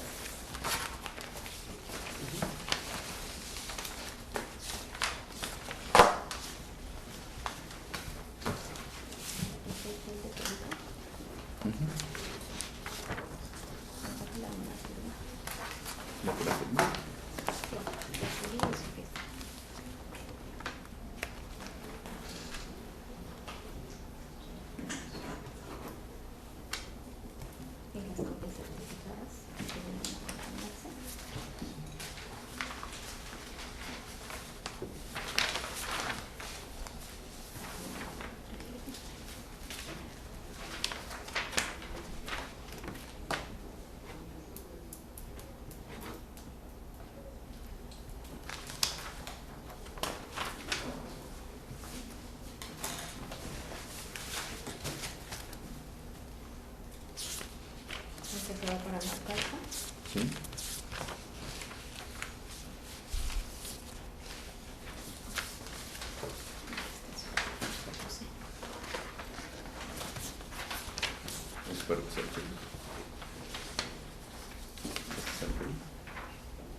Se va para la carta. Sí. Espero que sea el tuyo. ¿Este es el tuyo?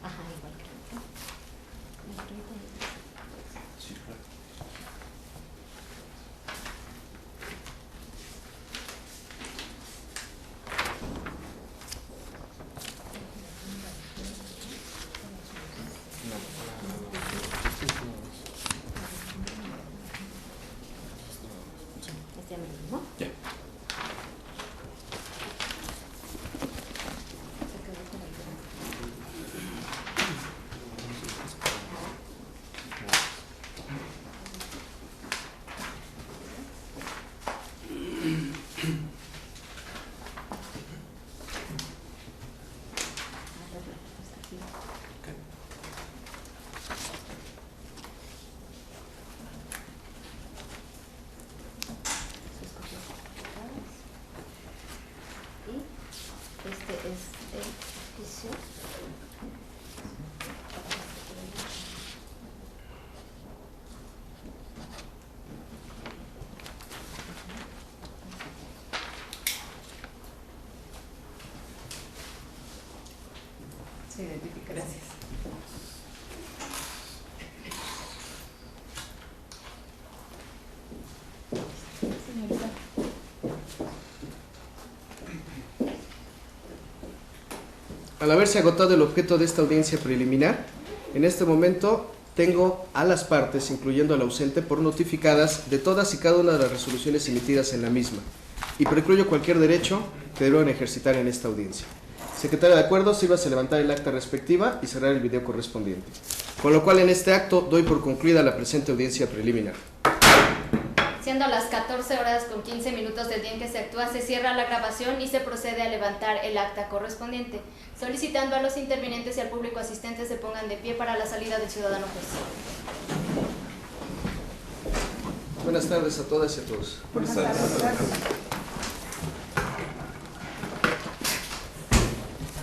Ajá, igual que acá. Sí, claro. Este mismo. Ya. Se identifica. Gracias. Señorita. Al haberse agotado el objeto de esta audiencia preliminar, en este momento tengo a las partes, incluyendo al ausente, por notificadas de todas y cada una de las resoluciones emitidas en la misma, y precluyo cualquier derecho que deban ejercitar en esta audiencia. Secretario de acuerdo, sírvase levantar el acta respectiva y cerrar el video correspondiente. Con lo cual, en este acto, doy por concluida la presente audiencia preliminar. Siendo las 14 horas con 15 minutos del día en que se actúa, se cierra la grabación y se procede a levantar el acta correspondiente, solicitando a los intervinientes y al público asistente se pongan de pie para la salida del ciudadano juez. Buenas tardes a todas y a todos. Buenas tardes. Gracias.